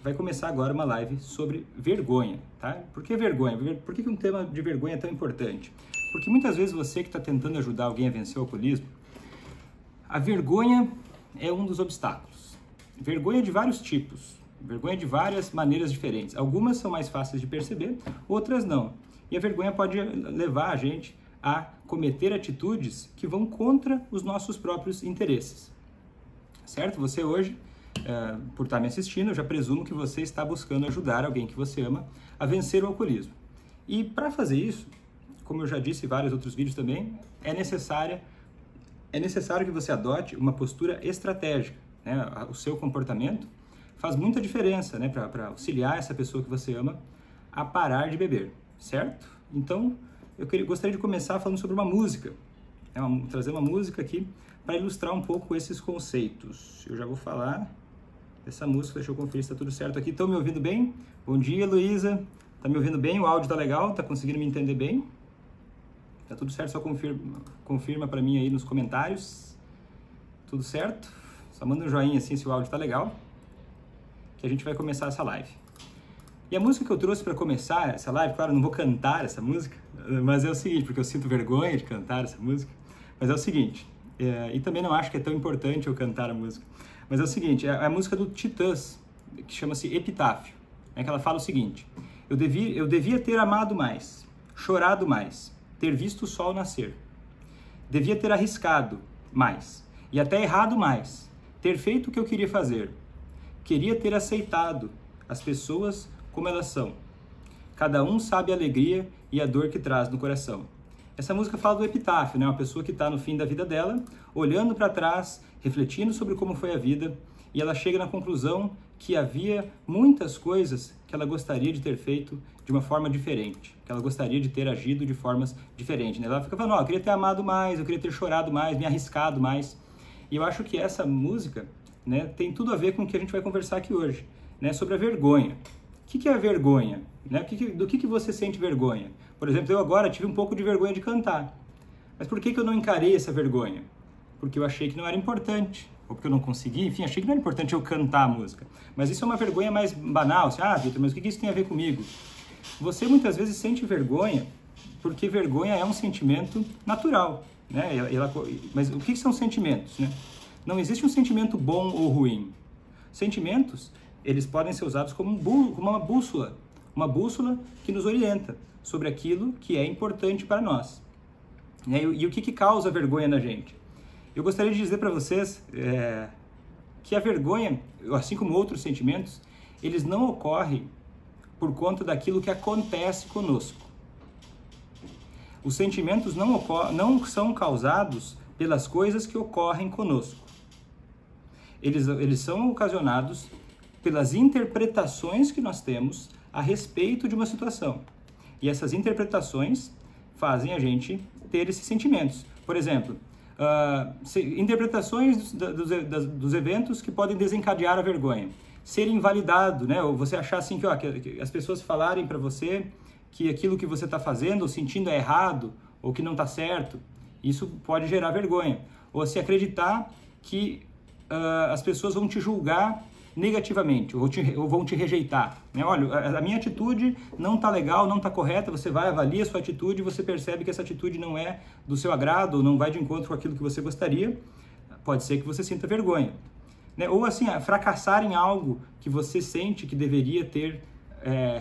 vai começar agora uma live sobre vergonha, tá? Por que vergonha? Por que um tema de vergonha é tão importante? Porque muitas vezes você que está tentando ajudar alguém a vencer o alcoolismo, a vergonha é um dos obstáculos. Vergonha de vários tipos, vergonha de várias maneiras diferentes. Algumas são mais fáceis de perceber, outras não. E a vergonha pode levar a gente a cometer atitudes que vão contra os nossos próprios interesses. Certo? Você hoje, por estar me assistindo, eu já presumo que você está buscando ajudar alguém que você ama a vencer o alcoolismo. E para fazer isso, como eu já disse em vários outros vídeos também, é necessário que você adote uma postura estratégica, né? O seu comportamento faz muita diferença, né? Para auxiliar essa pessoa que você ama a parar de beber, certo? Então, gostaria de começar falando sobre uma música, trazer uma música aqui para ilustrar um pouco esses conceitos. Eu já vou falar dessa música, deixa eu conferir se está tudo certo aqui. Estão me ouvindo bem? Bom dia, Luísa. Está me ouvindo bem? O áudio está legal? Está conseguindo me entender bem? Tá tudo certo? Só confirma para mim aí nos comentários. Tudo certo? Só manda um joinha assim se o áudio está legal, que a gente vai começar essa live. E a música que eu trouxe para começar essa live, claro, não vou cantar essa música, mas é o seguinte, porque eu sinto vergonha de cantar essa música, mas é o seguinte, e também não acho que é tão importante eu cantar a música, mas é o seguinte, é a música do Titãs, que chama-se Epitáfio, que ela fala o seguinte: eu devia ter amado mais, chorado mais, ter visto o sol nascer, devia ter arriscado mais, e até errado mais, ter feito o que eu queria fazer, queria ter aceitado as pessoas como elas são. Cada um sabe a alegria e a dor que traz no coração. Essa música fala do epitáfio, né? Uma pessoa que está no fim da vida dela, olhando para trás, refletindo sobre como foi a vida, e ela chega na conclusão que havia muitas coisas que ela gostaria de ter feito de uma forma diferente, que ela gostaria de ter agido de formas diferentes, né? Ela fica falando, eu queria ter amado mais, eu queria ter chorado mais, me arriscado mais. E eu acho que essa música, né, tem tudo a ver com o que a gente vai conversar aqui hoje, né, sobre a vergonha. O que é a vergonha? Né? Do que você sente vergonha? Por exemplo, eu agora tive um pouco de vergonha de cantar. Mas por que eu não encarei essa vergonha? Porque eu achei que não era importante, ou porque eu não consegui, enfim, achei que não era importante eu cantar a música. Mas isso é uma vergonha mais banal, assim, Vitor, mas o que isso tem a ver comigo? Você muitas vezes sente vergonha, porque vergonha é um sentimento natural, né? Mas o que são sentimentos, né? Não existe um sentimento bom ou ruim. Sentimentos, eles podem ser usados como uma bússola que nos orienta sobre aquilo que é importante para nós. E o que causa vergonha na gente? Eu gostaria de dizer para vocês que a vergonha, assim como outros sentimentos, eles não ocorrem por conta daquilo que acontece conosco. Os sentimentos não são causados pelas coisas que ocorrem conosco. Eles são ocasionados pelas interpretações que nós temos a respeito de uma situação. E essas interpretações fazem a gente ter esses sentimentos. Por exemplo, interpretações dos eventos que podem desencadear a vergonha. Ser invalidado, né? Ou você achar assim que as pessoas falarem para você que aquilo que você está fazendo ou sentindo é errado ou que não está certo. Isso pode gerar vergonha. Ou se acreditar que as pessoas vão te julgar negativamente, ou vão te rejeitar. Né? Olha, a minha atitude não está legal, não está correta, você vai, avalia a sua atitude e você percebe que essa atitude não é do seu agrado, ou não vai de encontro com aquilo que você gostaria, pode ser que você sinta vergonha. Né? Ou assim, fracassar em algo que você sente que deveria ter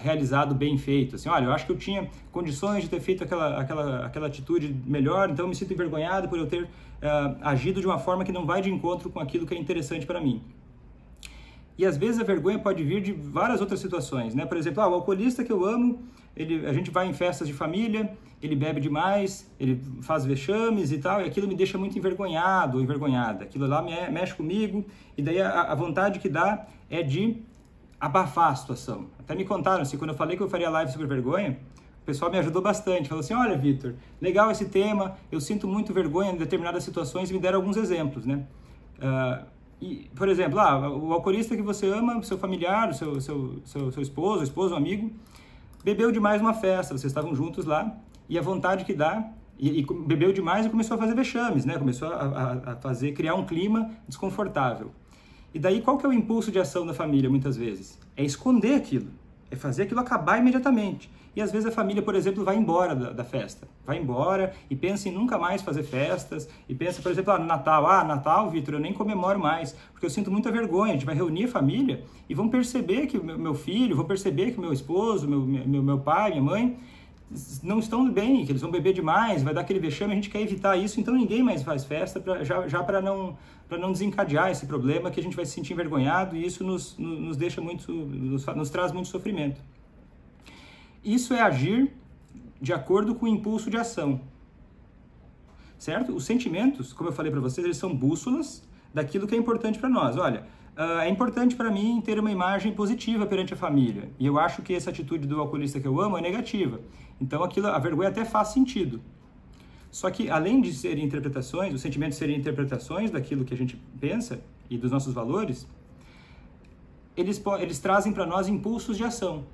realizado bem feito. Assim, olha, eu acho que eu tinha condições de ter feito aquela atitude melhor, então eu me sinto envergonhado por eu ter agido de uma forma que não vai de encontro com aquilo que é interessante para mim. E às vezes a vergonha pode vir de várias outras situações, né? Por exemplo, o alcoolista que eu amo, a gente vai em festas de família, ele bebe demais, ele faz vexames e tal, e aquilo me deixa muito envergonhado ou envergonhada. Aquilo lá mexe comigo, e daí a vontade que dá é de abafar a situação. Até me contaram, assim, quando eu falei que eu faria live sobre vergonha, o pessoal me ajudou bastante. Falou assim, olha, Vitor, legal esse tema, eu sinto muito vergonha em determinadas situações, e me deram alguns exemplos, né? Por exemplo, o alcoolista que você ama, seu familiar, seu esposo, um amigo, bebeu demais numa festa, vocês estavam juntos lá, e a vontade que dá, e bebeu demais e começou a fazer vexames, né? Começou criar um clima desconfortável. E daí, qual que é o impulso de ação da família, muitas vezes? é esconder aquilo, é fazer aquilo acabar imediatamente. E às vezes a família, por exemplo, vai embora da festa. Vai embora e pensa em nunca mais fazer festas. E pensa, por exemplo, no Natal. Natal, Vitor, eu nem comemoro mais, porque eu sinto muita vergonha. A gente vai reunir a família e vão perceber que meu filho, vão perceber que meu esposo, meu pai, minha mãe, não estão bem, que eles vão beber demais, vai dar aquele vexame. A gente quer evitar isso, então ninguém mais faz festa, já para não desencadear esse problema, que a gente vai se sentir envergonhado, e isso nos deixa muito, nos traz muito sofrimento. Isso é agir de acordo com o impulso de ação, certo? Os sentimentos, como eu falei para vocês, eles são bússolas daquilo que é importante para nós. Olha, é importante para mim ter uma imagem positiva perante a família, e eu acho que essa atitude do alcoolista que eu amo é negativa. Então a vergonha até faz sentido. Só que, além de serem interpretações, os sentimentos serem interpretações daquilo que a gente pensa e dos nossos valores, eles trazem para nós impulsos de ação.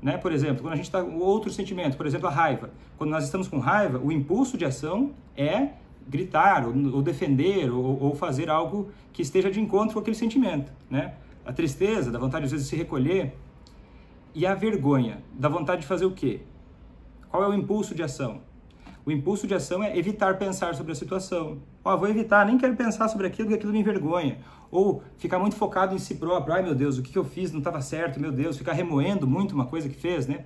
Né? Por exemplo, quando a gente está com outro sentimento, por exemplo, a raiva. Quando nós estamos com raiva, o impulso de ação é gritar, ou defender, ou fazer algo que esteja de encontro com aquele sentimento. Né? A tristeza, da vontade às vezes de se recolher. E a vergonha, da vontade de fazer o quê? Qual é o impulso de ação? O impulso de ação é evitar pensar sobre a situação. Vou evitar, nem quero pensar sobre aquilo, porque aquilo me envergonha. Ou ficar muito focado em si próprio. Ai, meu Deus, o que eu fiz não estava certo, meu Deus. Ficar remoendo muito uma coisa que fez, né?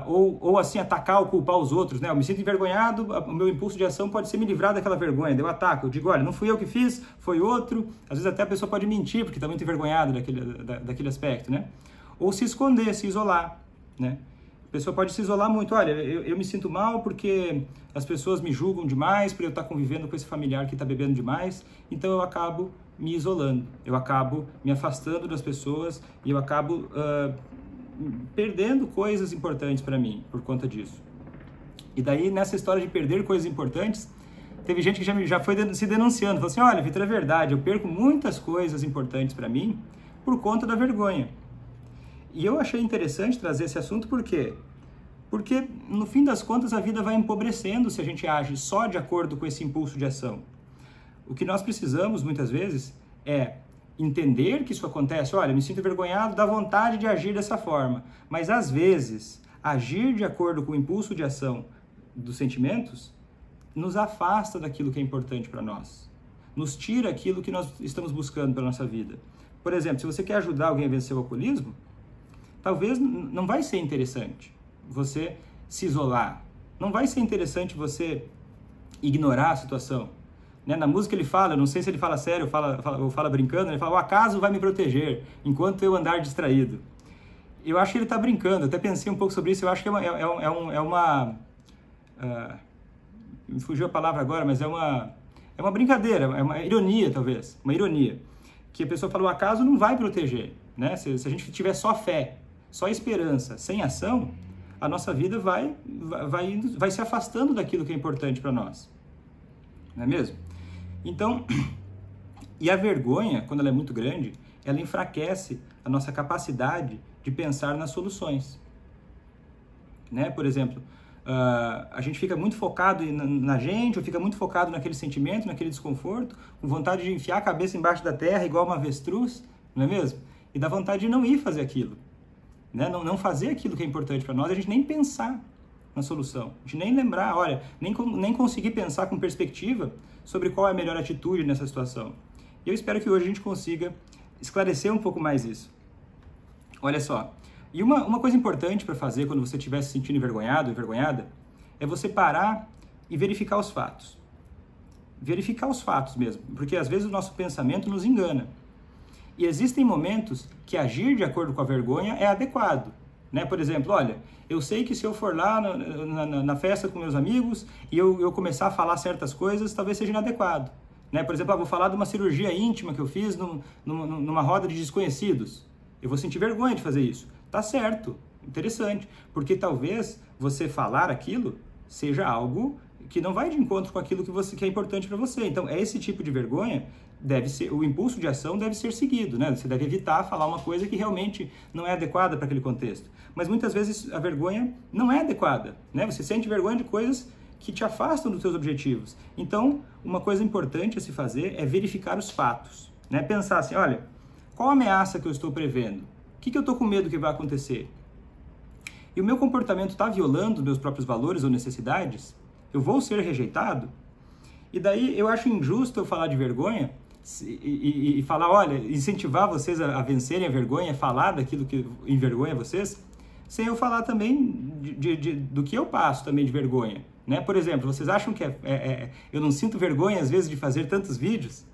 Ou assim, atacar ou culpar os outros, né? Eu me sinto envergonhado, o meu impulso de ação pode ser me livrar daquela vergonha. Eu ataco, eu digo, olha, não fui eu que fiz, foi outro. Às vezes até a pessoa pode mentir, porque está muito envergonhado daquele aspecto, né? Ou se esconder, se isolar, né? A pessoa pode se isolar muito. Olha, eu me sinto mal porque as pessoas me julgam demais, por eu estar convivendo com esse familiar que está bebendo demais, então eu acabo me isolando, eu acabo me afastando das pessoas e eu acabo perdendo coisas importantes para mim por conta disso. E daí, nessa história de perder coisas importantes, teve gente que já foi se denunciando, falou assim, olha, Vitor, é verdade, eu perco muitas coisas importantes para mim por conta da vergonha. E eu achei interessante trazer esse assunto, por quê? Porque, no fim das contas, a vida vai empobrecendo se a gente age só de acordo com esse impulso de ação. O que nós precisamos, muitas vezes, é entender que isso acontece. Olha, me sinto envergonhado, dá vontade de agir dessa forma. Mas, às vezes, agir de acordo com o impulso de ação dos sentimentos nos afasta daquilo que é importante para nós. Nos tira aquilo que nós estamos buscando para a nossa vida. Por exemplo, se você quer ajudar alguém a vencer o alcoolismo, talvez não vai ser interessante você se isolar. Não vai ser interessante você ignorar a situação. Né? Na música ele fala, não sei se ele fala sério ou fala brincando, ele fala, o acaso vai me proteger enquanto eu andar distraído. Eu acho que ele está brincando, até pensei um pouco sobre isso, eu acho que me fugiu a palavra agora, mas é uma brincadeira, é uma ironia talvez, uma ironia. Que a pessoa fala, o acaso não vai proteger. Né? Se a gente tiver só fé, só esperança, sem ação, a nossa vida vai se afastando daquilo que é importante para nós. Não é mesmo? Então, e a vergonha, quando ela é muito grande, ela enfraquece a nossa capacidade de pensar nas soluções. Né? Por exemplo, a gente fica muito focado na gente, ou fica muito focado naquele sentimento, naquele desconforto, com vontade de enfiar a cabeça embaixo da terra igual uma avestruz, não é mesmo? E dá vontade de não ir fazer aquilo. Né? Não fazer aquilo que é importante para nós, a gente nem pensar na solução, a gente nem lembrar, olha, nem conseguir pensar com perspectiva sobre qual é a melhor atitude nessa situação. E eu espero que hoje a gente consiga esclarecer um pouco mais isso. Olha só, e uma coisa importante para fazer quando você estiver se sentindo envergonhado, envergonhada, é você parar e verificar os fatos. Verificar os fatos mesmo, porque às vezes o nosso pensamento nos engana. E existem momentos que agir de acordo com a vergonha é adequado. Né? Por exemplo, olha, eu sei que se eu for lá na festa com meus amigos e eu começar a falar certas coisas, talvez seja inadequado. Né? Por exemplo, vou falar de uma cirurgia íntima que eu fiz numa roda de desconhecidos. Eu vou sentir vergonha de fazer isso. Tá certo, interessante, porque talvez você falar aquilo seja algo que não vai de encontro com aquilo que é importante para você. Então, esse tipo de vergonha o impulso de ação deve ser seguido, né? Você deve evitar falar uma coisa que realmente não é adequada para aquele contexto. Mas muitas vezes a vergonha não é adequada, né? Você sente vergonha de coisas que te afastam dos seus objetivos. Então, uma coisa importante a se fazer é verificar os fatos, né? Pensar assim, olha, qual ameaça que eu estou prevendo? que eu estou com medo que vai acontecer? E o meu comportamento está violando os meus próprios valores ou necessidades? Eu vou ser rejeitado? E daí eu acho injusto eu falar de vergonha e falar, olha, incentivar vocês a vencerem a vergonha, falar daquilo que envergonha vocês, sem eu falar também do que eu passo também de vergonha. Né? Por exemplo, vocês acham que eu não sinto vergonha às vezes de fazer tantos vídeos?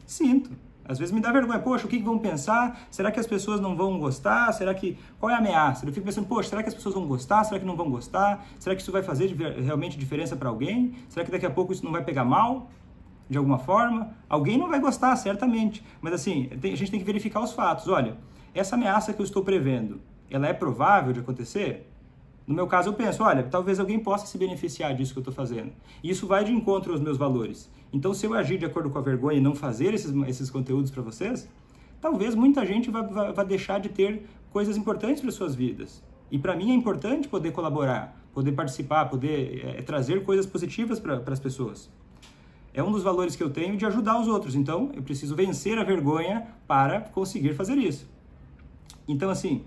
Sinto. Às vezes me dá vergonha. Poxa, o que vão pensar? Será que as pessoas não vão gostar? Qual é a ameaça? Eu fico pensando, poxa, será que as pessoas vão gostar? Será que não vão gostar? Será que isso vai fazer realmente diferença para alguém? Será que daqui a pouco isso não vai pegar mal? De alguma forma? Alguém não vai gostar, certamente. Mas assim, a gente tem que verificar os fatos. Olha, essa ameaça que eu estou prevendo, ela é provável de acontecer? No meu caso, eu penso, olha, talvez alguém possa se beneficiar disso que eu estou fazendo. E isso vai de encontro aos meus valores. Então, se eu agir de acordo com a vergonha e não fazer esses conteúdos para vocês, talvez muita gente vai deixar de ter coisas importantes para suas vidas. E para mim é importante poder colaborar, poder participar, poder trazer coisas positivas para as pessoas. É um dos valores que eu tenho de ajudar os outros. Então, eu preciso vencer a vergonha para conseguir fazer isso. Então, assim,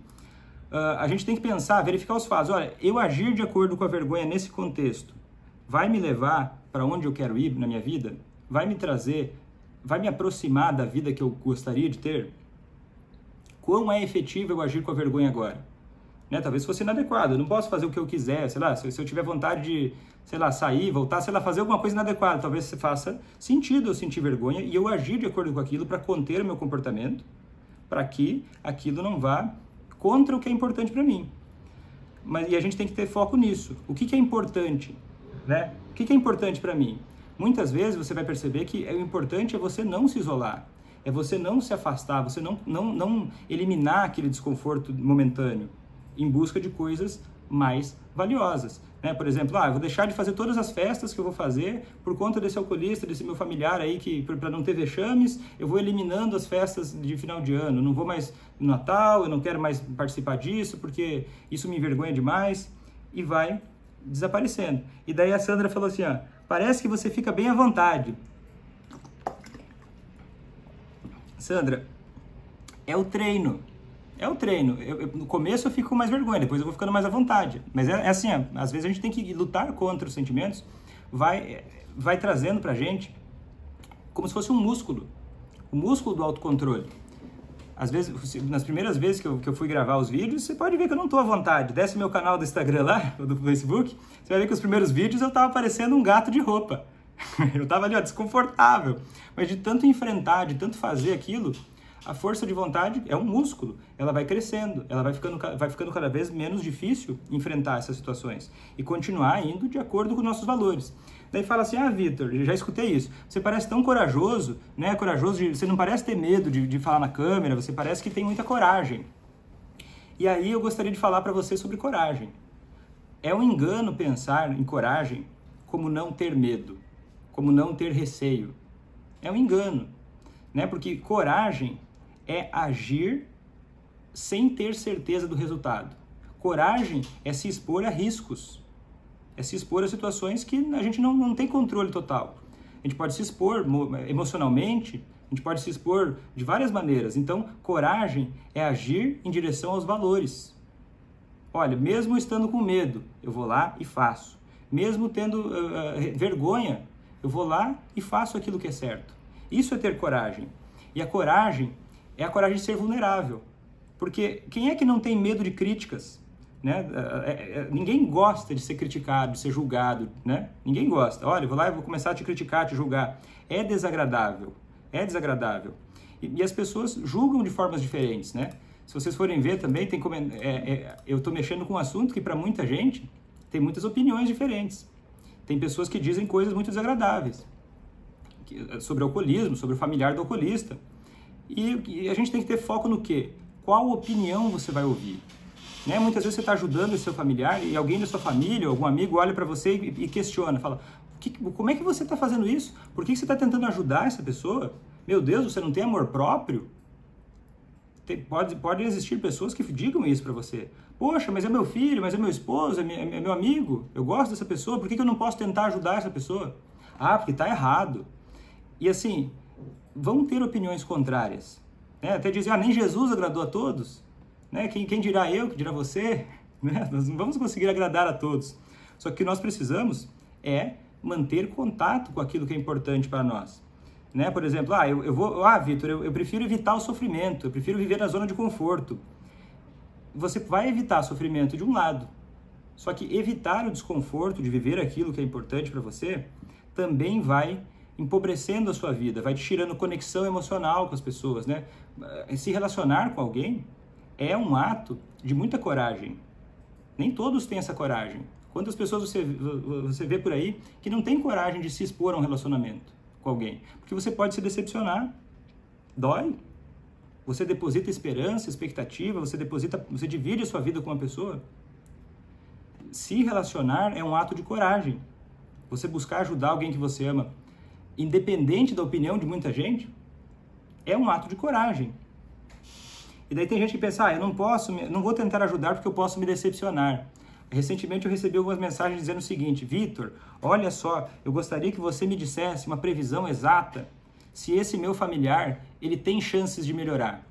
a gente tem que pensar, verificar os fatos. Olha, eu agir de acordo com a vergonha nesse contexto vai me levar para onde eu quero ir na minha vida? Vai me trazer, vai me aproximar da vida que eu gostaria de ter? Quão é efetivo eu agir com a vergonha agora? Né? Talvez fosse inadequado, eu não posso fazer o que eu quiser, sei lá, se eu tiver vontade de, sei lá, sair, voltar, sei lá, fazer alguma coisa inadequada, talvez faça sentido eu sentir vergonha e eu agir de acordo com aquilo para conter o meu comportamento, para que aquilo não vá contra o que é importante para mim. E a gente tem que ter foco nisso. O que é importante? Né? O que é importante para mim? Muitas vezes você vai perceber que o importante é você não se isolar, é você não se afastar, você não eliminar aquele desconforto momentâneo em busca de coisas mais valiosas. Né? Por exemplo, eu vou deixar de fazer todas as festas que eu vou fazer por conta desse alcoolista, desse meu familiar aí, que para não ter vexames, eu vou eliminando as festas de final de ano, não vou mais no Natal, eu não quero mais participar disso, porque isso me envergonha demais, e vai desaparecendo. E daí a Sandra falou assim, parece que você fica bem à vontade. Sandra, é o treino. É o treino. No começo eu fico com mais vergonha, depois eu vou ficando mais à vontade. Mas é assim, às vezes a gente tem que lutar contra os sentimentos, vai trazendo pra gente como se fosse um músculo. O músculo do autocontrole. Às vezes, nas primeiras vezes que eu fui gravar os vídeos, você pode ver que eu não estou à vontade. Desce meu canal do Instagram lá, do Facebook, você vai ver que os primeiros vídeos eu estava parecendo um gato de roupa. Eu estava ali, desconfortável. Mas de tanto enfrentar, de tanto fazer aquilo, a força de vontade é um músculo. Ela vai crescendo, ela vai ficando cada vez menos difícil enfrentar essas situações e continuar indo de acordo com os nossos valores. Daí fala assim, Vitor, já escutei isso, você parece tão corajoso, né? Você não parece ter medo de falar na câmera, você parece que tem muita coragem. E aí eu gostaria de falar para você sobre coragem. É um engano pensar em coragem como não ter medo, como não ter receio. É um engano, né? Porque coragem é agir sem ter certeza do resultado. Coragem é se expor a riscos. É se expor a situações que a gente não tem controle total. A gente pode se expor emocionalmente, a gente pode se expor de várias maneiras. Então, coragem é agir em direção aos valores. Olha, mesmo estando com medo, eu vou lá e faço. Mesmo tendo vergonha, eu vou lá e faço aquilo que é certo. Isso é ter coragem. E a coragem é a coragem de ser vulnerável. Porque quem é que não tem medo de críticas? Né? Ninguém gosta de ser criticado, de ser julgado, né? Ninguém gosta. Olha, eu vou lá e vou começar a te criticar, a te julgar. É desagradável, é desagradável. E as pessoas julgam de formas diferentes, né? Se vocês forem ver também, eu estou mexendo com um assunto que para muita gente tem muitas opiniões diferentes. Tem pessoas que dizem coisas muito desagradáveis sobre alcoolismo, sobre o familiar do alcoolista. E a gente tem que ter foco no quê? Qual opinião você vai ouvir? Né? Muitas vezes você está ajudando o seu familiar e alguém da sua família, algum amigo, olha para você e questiona, fala, como é que você está fazendo isso? Por que você está tentando ajudar essa pessoa? Meu Deus, você não tem amor próprio? Pode existir pessoas que digam isso para você. Poxa, mas é meu filho, mas é meu esposo, é meu amigo, eu gosto dessa pessoa, por que eu não posso tentar ajudar essa pessoa? Porque está errado. E assim, vão ter opiniões contrárias. Né? Até dizer, nem Jesus agradou a todos. né? Quem dirá eu, que dirá você, né? Nós não vamos conseguir agradar a todos. Só que o que nós precisamos é manter contato com aquilo que é importante para nós. Né? Por exemplo, Vitor, eu prefiro evitar o sofrimento, eu prefiro viver na zona de conforto. Você vai evitar sofrimento de um lado, só que evitar o desconforto de viver aquilo que é importante para você também vai empobrecendo a sua vida, vai te tirando conexão emocional com as pessoas, né? Se relacionar com alguém é um ato de muita coragem. Nem todos têm essa coragem. Quantas pessoas você vê por aí que não tem coragem de se expor a um relacionamento com alguém? Porque você pode se decepcionar, dói. Você deposita esperança, expectativa, você divide a sua vida com uma pessoa. Se relacionar é um ato de coragem. Você buscar ajudar alguém que você ama, independente da opinião de muita gente, é um ato de coragem. E daí tem gente que pensa, eu não vou tentar ajudar porque eu posso me decepcionar. Recentemente eu recebi algumas mensagens dizendo o seguinte: Vitor, olha só, eu gostaria que você me dissesse uma previsão exata se esse meu familiar, ele tem chances de melhorar.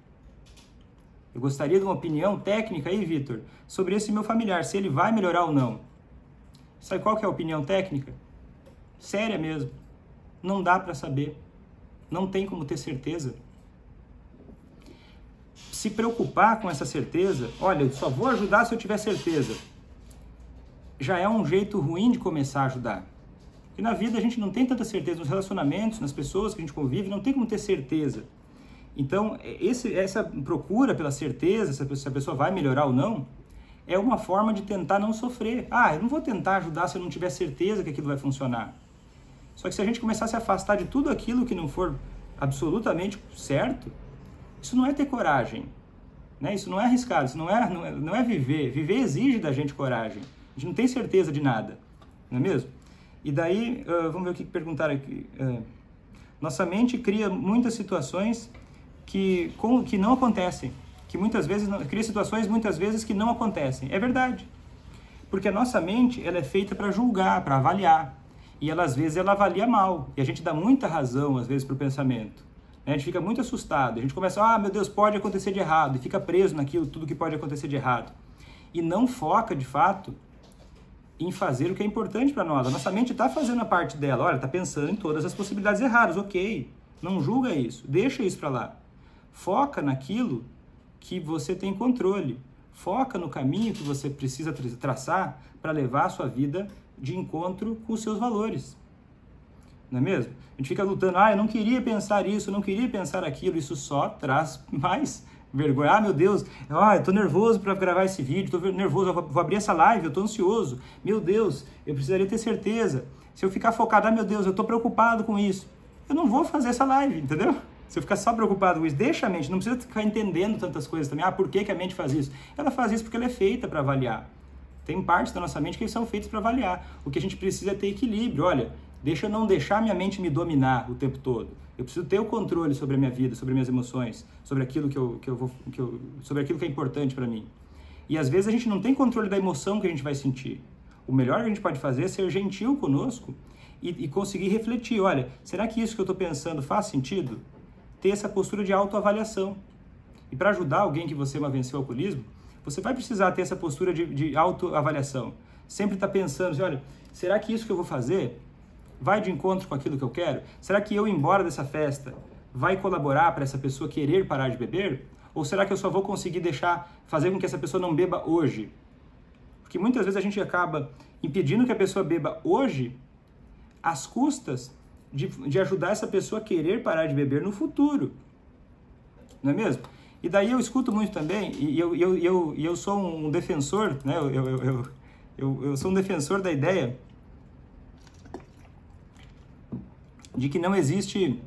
Eu gostaria de uma opinião técnica aí, Vitor, sobre esse meu familiar, se ele vai melhorar ou não. Sabe qual que é a opinião técnica? Séria mesmo. Não dá para saber. Não tem como ter certeza. Se preocupar com essa certeza, olha, eu só vou ajudar se eu tiver certeza, já é um jeito ruim de começar a ajudar. Porque na vida a gente não tem tanta certeza, nos relacionamentos, nas pessoas que a gente convive, não tem como ter certeza. Então, essa procura pela certeza, se a pessoa vai melhorar ou não, é uma forma de tentar não sofrer. Eu não vou tentar ajudar se eu não tiver certeza que aquilo vai funcionar. Só que se a gente começar a se afastar de tudo aquilo que não for absolutamente certo, isso não é ter coragem, né? Isso não é arriscado, isso não é viver. Viver exige da gente coragem. A gente não tem certeza de nada, não é mesmo? E daí, vamos ver o que perguntaram aqui. Nossa mente cria muitas situações que não acontecem, que muitas vezes cria situações muitas vezes que não acontecem. É verdade, porque a nossa mente ela é feita para julgar, para avaliar, e às vezes ela avalia mal, e a gente dá muita razão às vezes para o pensamento. A gente fica muito assustado, a gente começa, meu Deus, pode acontecer de errado, e fica preso naquilo, tudo que pode acontecer de errado, e não foca de fato em fazer o que é importante para nós. A nossa mente está fazendo a parte dela, olha, está pensando em todas as possibilidades erradas, ok, não julga isso, deixa isso para lá. Foca naquilo que você tem controle, foca no caminho que você precisa traçar para levar a sua vida de encontro com os seus valores. Não é mesmo? A gente fica lutando, eu não queria pensar isso, não queria pensar aquilo, isso só traz mais vergonha. Meu Deus, eu tô nervoso para gravar esse vídeo, tô nervoso, eu vou abrir essa live, eu tô ansioso. Meu Deus, eu precisaria ter certeza. Se eu ficar focado, meu Deus, eu tô preocupado com isso. Eu não vou fazer essa live, entendeu? Se eu ficar só preocupado com isso, deixa a mente, não precisa ficar entendendo tantas coisas também. Por que a mente faz isso? Ela faz isso porque ela é feita para avaliar. Tem partes da nossa mente que são feitas para avaliar. O que a gente precisa é ter equilíbrio. Olha, deixa eu não deixar minha mente me dominar o tempo todo. Eu preciso ter o controle sobre a minha vida, sobre minhas emoções, sobre aquilo sobre aquilo que é importante para mim. E às vezes a gente não tem controle da emoção que a gente vai sentir. O melhor que a gente pode fazer é ser gentil conosco e conseguir refletir. Olha, será que isso que eu estou pensando faz sentido? Ter essa postura de autoavaliação. E para ajudar alguém que você ama a vencer o alcoolismo, você vai precisar ter essa postura de autoavaliação. Sempre estar pensando, assim, olha, será que isso que eu vou fazer vai de encontro com aquilo que eu quero? Será que eu ir embora dessa festa vai colaborar para essa pessoa querer parar de beber? Ou será que eu só vou conseguir fazer com que essa pessoa não beba hoje? Porque muitas vezes a gente acaba impedindo que a pessoa beba hoje às custas de ajudar essa pessoa a querer parar de beber no futuro. Não é mesmo? E daí eu escuto muito também, e eu sou um defensor, né? Eu sou um defensor da ideia de que não existe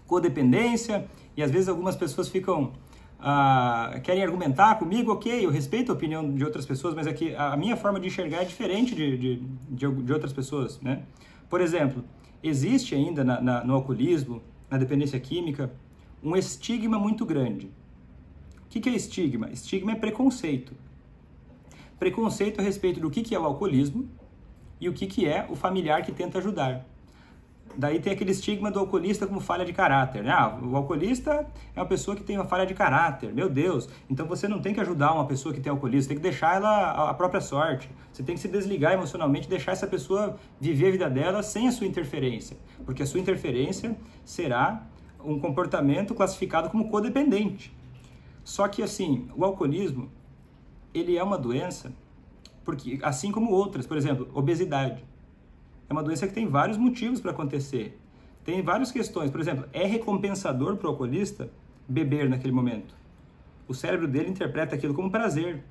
codependência, e às vezes algumas pessoas querem argumentar comigo, ok, eu respeito a opinião de outras pessoas, mas aqui a minha forma de enxergar é diferente de outras pessoas, né? Por exemplo, existe ainda no alcoolismo, na dependência química, um estigma muito grande. O que é estigma? Estigma é preconceito. Preconceito a respeito do que é o alcoolismo e o que é o familiar que tenta ajudar. Daí tem aquele estigma do alcoolista como falha de caráter, né? Ah, o alcoolista é uma pessoa que tem uma falha de caráter, meu Deus. Então você não tem que ajudar uma pessoa que tem alcoolismo, você tem que deixar ela à própria sorte. Você tem que se desligar emocionalmente e deixar essa pessoa viver a vida dela sem a sua interferência. Porque a sua interferência será um comportamento classificado como codependente. Só que assim, o alcoolismo, ele é uma doença, porque assim como outras, por exemplo, obesidade. É uma doença que tem vários motivos para acontecer. Tem várias questões. Por exemplo, é recompensador para o alcoolista beber naquele momento. O cérebro dele interpreta aquilo como prazer.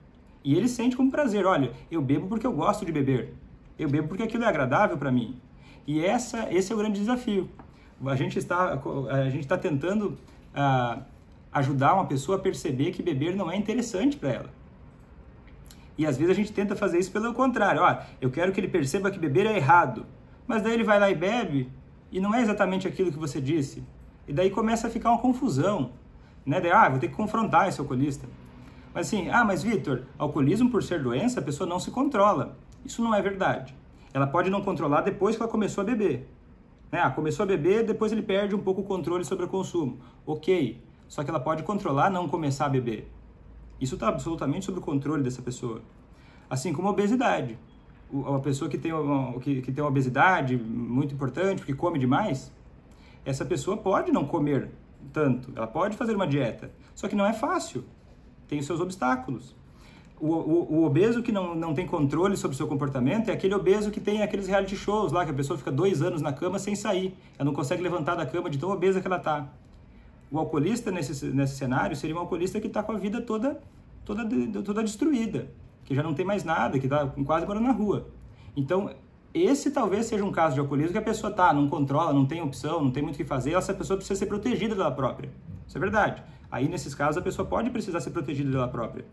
E ele sente como prazer. Olha, eu bebo porque eu gosto de beber. Eu bebo porque aquilo é agradável para mim. E esse é o grande desafio. A gente está tentando ajudar uma pessoa a perceber que beber não é interessante para ela. E às vezes a gente tenta fazer isso pelo contrário. Ó, eu quero que ele perceba que beber é errado. Mas daí ele vai lá e bebe e não é exatamente aquilo que você disse. E daí começa a ficar uma confusão. Né? Daí, vou ter que confrontar esse alcoolista. Mas assim, mas Vitor, alcoolismo por ser doença, a pessoa não se controla. Isso não é verdade. Ela pode não controlar depois que ela começou a beber. Né? Começou a beber, depois ele perde um pouco o controle sobre o consumo. Ok, só que ela pode controlar não começar a beber. Isso está absolutamente sob o controle dessa pessoa. Assim como a obesidade. Uma pessoa que tem uma obesidade muito importante, porque come demais, essa pessoa pode não comer tanto, ela pode fazer uma dieta, só que não é fácil, tem os seus obstáculos. O obeso que não tem controle sobre o seu comportamento é aquele obeso que tem aqueles reality shows lá, que a pessoa fica 2 anos na cama sem sair, ela não consegue levantar da cama de tão obesa que ela está. O alcoolista nesse cenário seria um alcoolista que está com a vida toda destruída, que já não tem mais nada, que está quase morando na rua. Então, esse talvez seja um caso de alcoolismo que a pessoa não controla, não tem opção, não tem muito o que fazer, essa pessoa precisa ser protegida dela própria. Isso é verdade. Aí, nesses casos, a pessoa pode precisar ser protegida dela própria.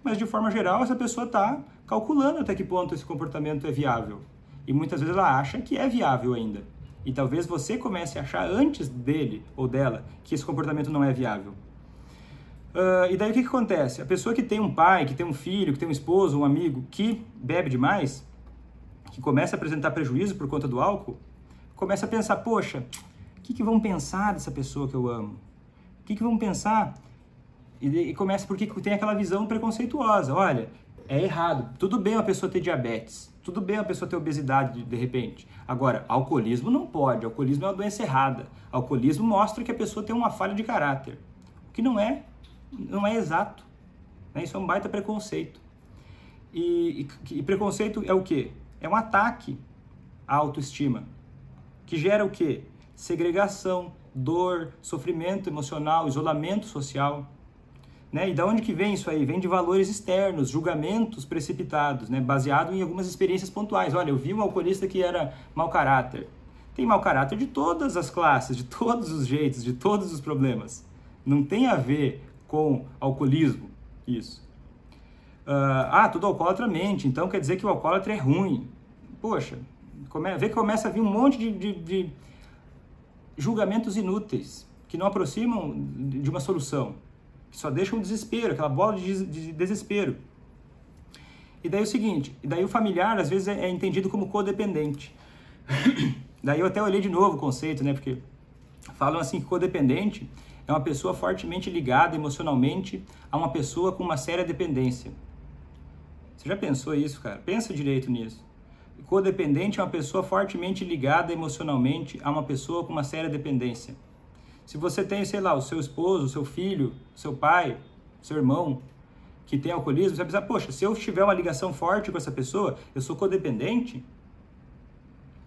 Mas, de forma geral, essa pessoa está calculando até que ponto esse comportamento é viável. E muitas vezes ela acha que é viável ainda. E talvez você comece a achar antes dele ou dela que esse comportamento não é viável. E daí o que acontece? A pessoa que tem um pai, que tem um filho, que tem um esposo, um amigo que bebe demais, que começa a apresentar prejuízo por conta do álcool, começa a pensar, poxa, o que vão pensar dessa pessoa que eu amo? O que vão pensar? E começa porque tem aquela visão preconceituosa. Olha, é errado. Tudo bem uma pessoa ter diabetes. Tudo bem uma pessoa ter obesidade de repente. Agora, alcoolismo não pode. Alcoolismo é uma doença errada. Alcoolismo mostra que a pessoa tem uma falha de caráter. O que não é exato. Né? Isso é um baita preconceito. E preconceito é o quê? É um ataque à autoestima. Que gera o quê? Segregação, dor, sofrimento emocional, isolamento social. Né? E da onde que vem isso aí? Vem de valores externos, julgamentos precipitados, né? Baseado em algumas experiências pontuais. Olha, eu vi um alcoolista que era mau caráter. Tem mau caráter de todas as classes, de todos os jeitos, de todos os problemas. Não tem a ver com alcoolismo, isso. Todo alcoólatra mente, então quer dizer que o alcoólatra é ruim. Poxa, vê que começa a vir um monte de julgamentos inúteis, que não aproximam de uma solução. Que só deixa um desespero, aquela bola de desespero. E daí o seguinte, o familiar às vezes é entendido como codependente. Daí eu até olhei de novo o conceito, né? Porque falam assim que codependente é uma pessoa fortemente ligada emocionalmente a uma pessoa com uma séria dependência. Você já pensou isso, cara? Pensa direito nisso. Codependente é uma pessoa fortemente ligada emocionalmente a uma pessoa com uma séria dependência. Se você tem, sei lá, o seu esposo, o seu filho, o seu pai, o seu irmão, que tem alcoolismo, você vai pensar, poxa, se eu tiver uma ligação forte com essa pessoa, eu sou codependente?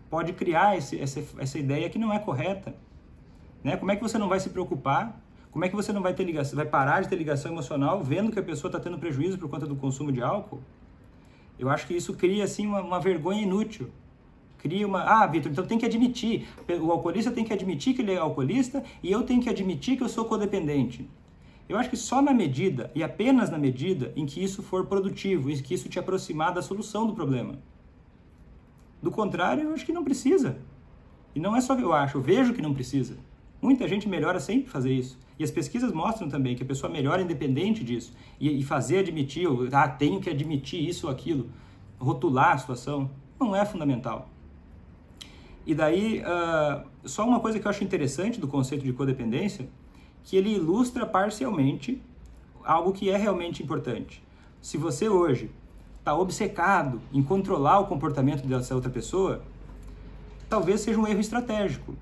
Pode criar essa ideia que não é correta. Né? Como é que você não vai se preocupar? Como é que você não vai ter ligação, vai parar de ter ligação emocional vendo que a pessoa está tendo prejuízo por conta do consumo de álcool? Eu acho que isso cria, assim, uma vergonha inútil. Cria Vitor, então tem que admitir, o alcoolista tem que admitir que ele é alcoolista e eu tenho que admitir que eu sou codependente. Eu acho que só na medida, e apenas na medida, em que isso for produtivo, em que isso te aproximar da solução do problema. Do contrário, eu acho que não precisa. E não é só que eu acho, eu vejo que não precisa. Muita gente melhora sem fazer isso. E as pesquisas mostram também que a pessoa melhora independente disso. E admitir, tenho que admitir isso ou aquilo, rotular a situação, não é fundamental. E daí, só uma coisa que eu acho interessante do conceito de codependência, que ele ilustra parcialmente algo que é realmente importante. Se você hoje está obcecado em controlar o comportamento dessa outra pessoa, talvez seja um erro estratégico.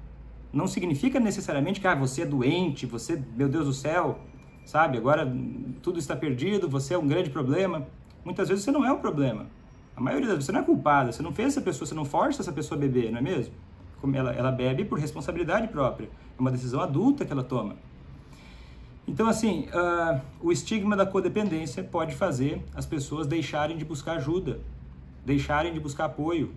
Não significa necessariamente que você é doente, você, meu Deus do céu, sabe, agora tudo está perdido, você é um grande problema. Muitas vezes você não é o problema. A maioria das vezes você não é culpada, você não fez essa pessoa, você não força essa pessoa a beber, não é mesmo? Ela bebe por responsabilidade própria, é uma decisão adulta que ela toma. Então, assim, o estigma da codependência pode fazer as pessoas deixarem de buscar ajuda, deixarem de buscar apoio,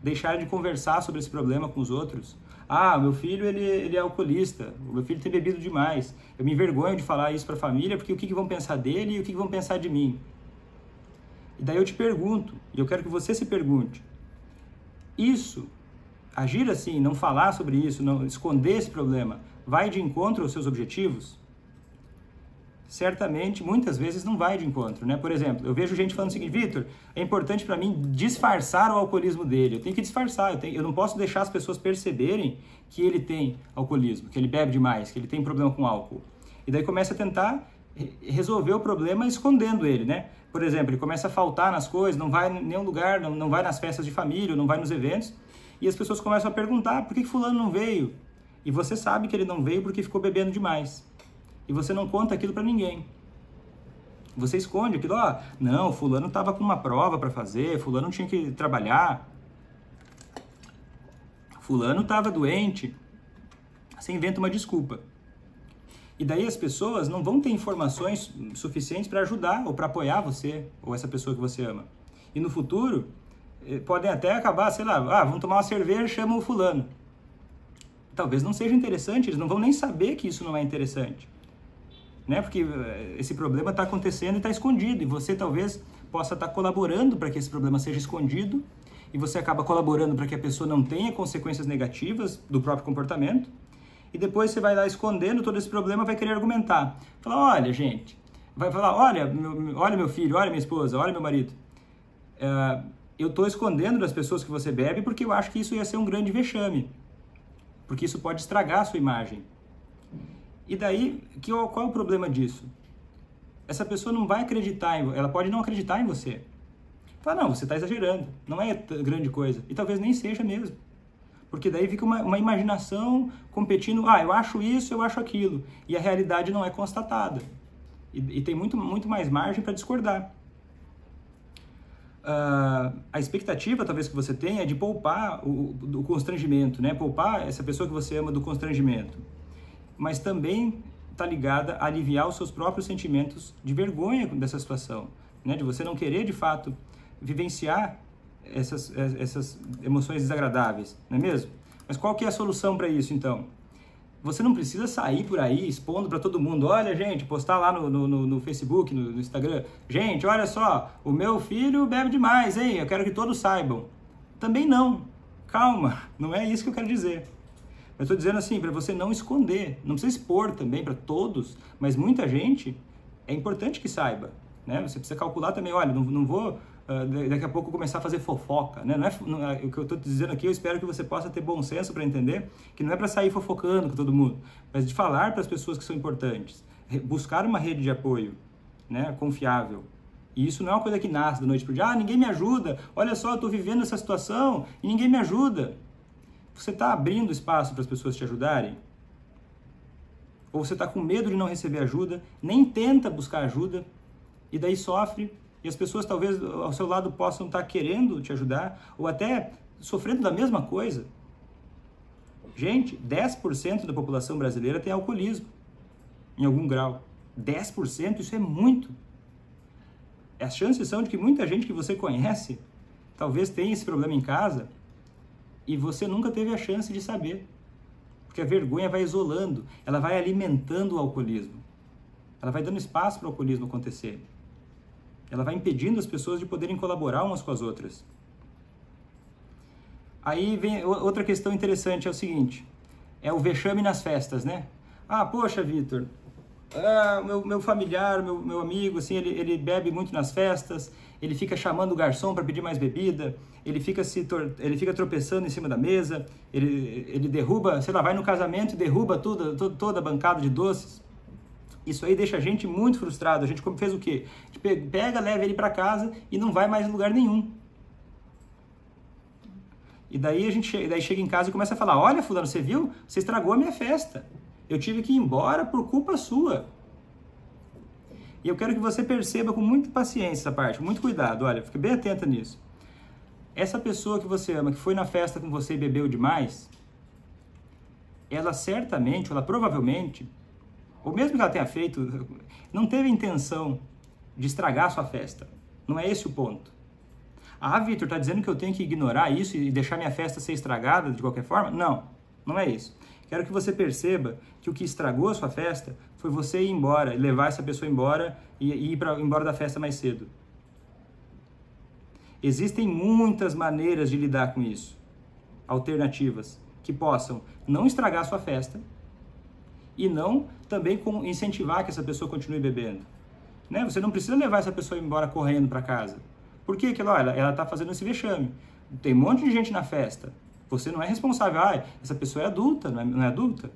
deixarem de conversar sobre esse problema com os outros. Ah, meu filho ele é alcoolista, o meu filho tem bebido demais, eu me envergonho de falar isso para a família porque o que vão pensar dele e o que vão pensar de mim? E daí eu te pergunto, e eu quero que você se pergunte, isso, agir assim, não falar sobre isso, não esconder esse problema, vai de encontro aos seus objetivos? Certamente, muitas vezes não vai de encontro, né? Por exemplo, eu vejo gente falando o seguinte: Vitor, é importante para mim disfarçar o alcoolismo dele, eu tenho que disfarçar, eu não posso deixar as pessoas perceberem que ele tem alcoolismo, que ele bebe demais, que ele tem problema com álcool. E daí começa a tentar resolver o problema escondendo ele, né? Por exemplo, ele começa a faltar nas coisas, não vai em nenhum lugar, não vai nas festas de família, não vai nos eventos, e as pessoas começam a perguntar: por que fulano não veio? E você sabe que ele não veio porque ficou bebendo demais. E você não conta aquilo para ninguém. Você esconde aquilo, não, fulano estava com uma prova para fazer, fulano tinha que trabalhar, fulano estava doente. Você inventa uma desculpa. E daí as pessoas não vão ter informações suficientes para ajudar ou para apoiar você ou essa pessoa que você ama. E no futuro, podem até acabar, sei lá, vamos tomar uma cerveja, chamam o fulano. Talvez não seja interessante, eles não vão nem saber que isso não é interessante. Né? Porque esse problema está acontecendo e está escondido, e você talvez possa estar colaborando para que esse problema seja escondido, e você acaba colaborando para que a pessoa não tenha consequências negativas do próprio comportamento, e depois você vai lá escondendo todo esse problema, vai querer argumentar. Falar: olha, gente, vai falar: olha meu filho, olha minha esposa, olha meu marido, eu estou escondendo das pessoas que você bebe porque eu acho que isso ia ser um grande vexame, porque isso pode estragar a sua imagem. E daí, qual é o problema disso? Essa pessoa não vai acreditar, ela pode não acreditar em você. Fala: não, você está exagerando, não é grande coisa. E talvez nem seja mesmo. Porque daí fica uma imaginação competindo: eu acho isso, eu acho aquilo. E a realidade não é constatada. E tem muito mais margem para discordar. A expectativa, talvez, que você tenha é de poupar do constrangimento, né? Poupar essa pessoa que você ama do constrangimento. Mas também está ligada a aliviar os seus próprios sentimentos de vergonha dessa situação, né? De você não querer, de fato, vivenciar essas emoções desagradáveis, não é mesmo? Mas qual que é a solução para isso, então? Você não precisa sair por aí expondo para todo mundo: olha, gente, postar lá no Facebook, no Instagram: gente, olha só, o meu filho bebe demais, hein? Eu quero que todos saibam. Também não. Calma, não é isso que eu quero dizer. Eu estou dizendo assim, para você não esconder, não precisa expor também para todos, mas muita gente é importante que saiba, né? Você precisa calcular também: olha, não vou daqui a pouco começar a fazer fofoca, né? O que eu estou dizendo aqui, eu espero que você possa ter bom senso para entender que não é para sair fofocando com todo mundo, mas de falar para as pessoas que são importantes, buscar uma rede de apoio, né, confiável. E isso não é uma coisa que nasce da noite para o dia: ninguém me ajuda, olha só, eu estou vivendo essa situação e ninguém me ajuda. Você está abrindo espaço para as pessoas te ajudarem? Ou você está com medo de não receber ajuda, nem tenta buscar ajuda, e daí sofre, e as pessoas talvez ao seu lado possam estar querendo te ajudar, ou até sofrendo da mesma coisa. Gente, 10% da população brasileira tem alcoolismo, em algum grau. 10%, isso é muito. As chances são de que muita gente que você conhece talvez tenha esse problema em casa, e você nunca teve a chance de saber. Porque a vergonha vai isolando, ela vai alimentando o alcoolismo. Ela vai dando espaço para o alcoolismo acontecer. Ela vai impedindo as pessoas de poderem colaborar umas com as outras. Aí vem outra questão interessante, é o seguinte: é o vexame nas festas, né? Poxa, Vitor, meu familiar, meu amigo, assim, ele bebe muito nas festas, ele fica chamando o garçom para pedir mais bebida, ele fica tropeçando em cima da mesa, ele derruba, sei lá, vai no casamento e derruba toda a bancada de doces. Isso aí deixa a gente muito frustrado. A gente fez o quê? A gente pega, leva ele para casa e não vai mais em lugar nenhum. E daí daí chega em casa e começa a falar, olha, fulano, você viu? Você estragou a minha festa. Eu tive que ir embora por culpa sua. E eu quero que você perceba com muita paciência essa parte, com muito cuidado, olha, fique bem atenta nisso. Essa pessoa que você ama, que foi na festa com você e bebeu demais, ela certamente, ela provavelmente, ou mesmo que ela tenha feito, não teve intenção de estragar a sua festa. Não é esse o ponto. Ah, Vitor, tá dizendo que eu tenho que ignorar isso e deixar minha festa ser estragada de qualquer forma? Não, não é isso. Quero que você perceba que o que estragou a sua festa foi você ir embora, levar essa pessoa embora e ir embora da festa mais cedo. Existem muitas maneiras de lidar com isso, alternativas, que possam não estragar a sua festa e não também incentivar que essa pessoa continue bebendo. Né? Você não precisa levar essa pessoa embora correndo para casa. Por quê? Porque ela está fazendo esse vexame. Tem um monte de gente na festa. Você não é responsável. Ah, essa pessoa é adulta, não é adulta?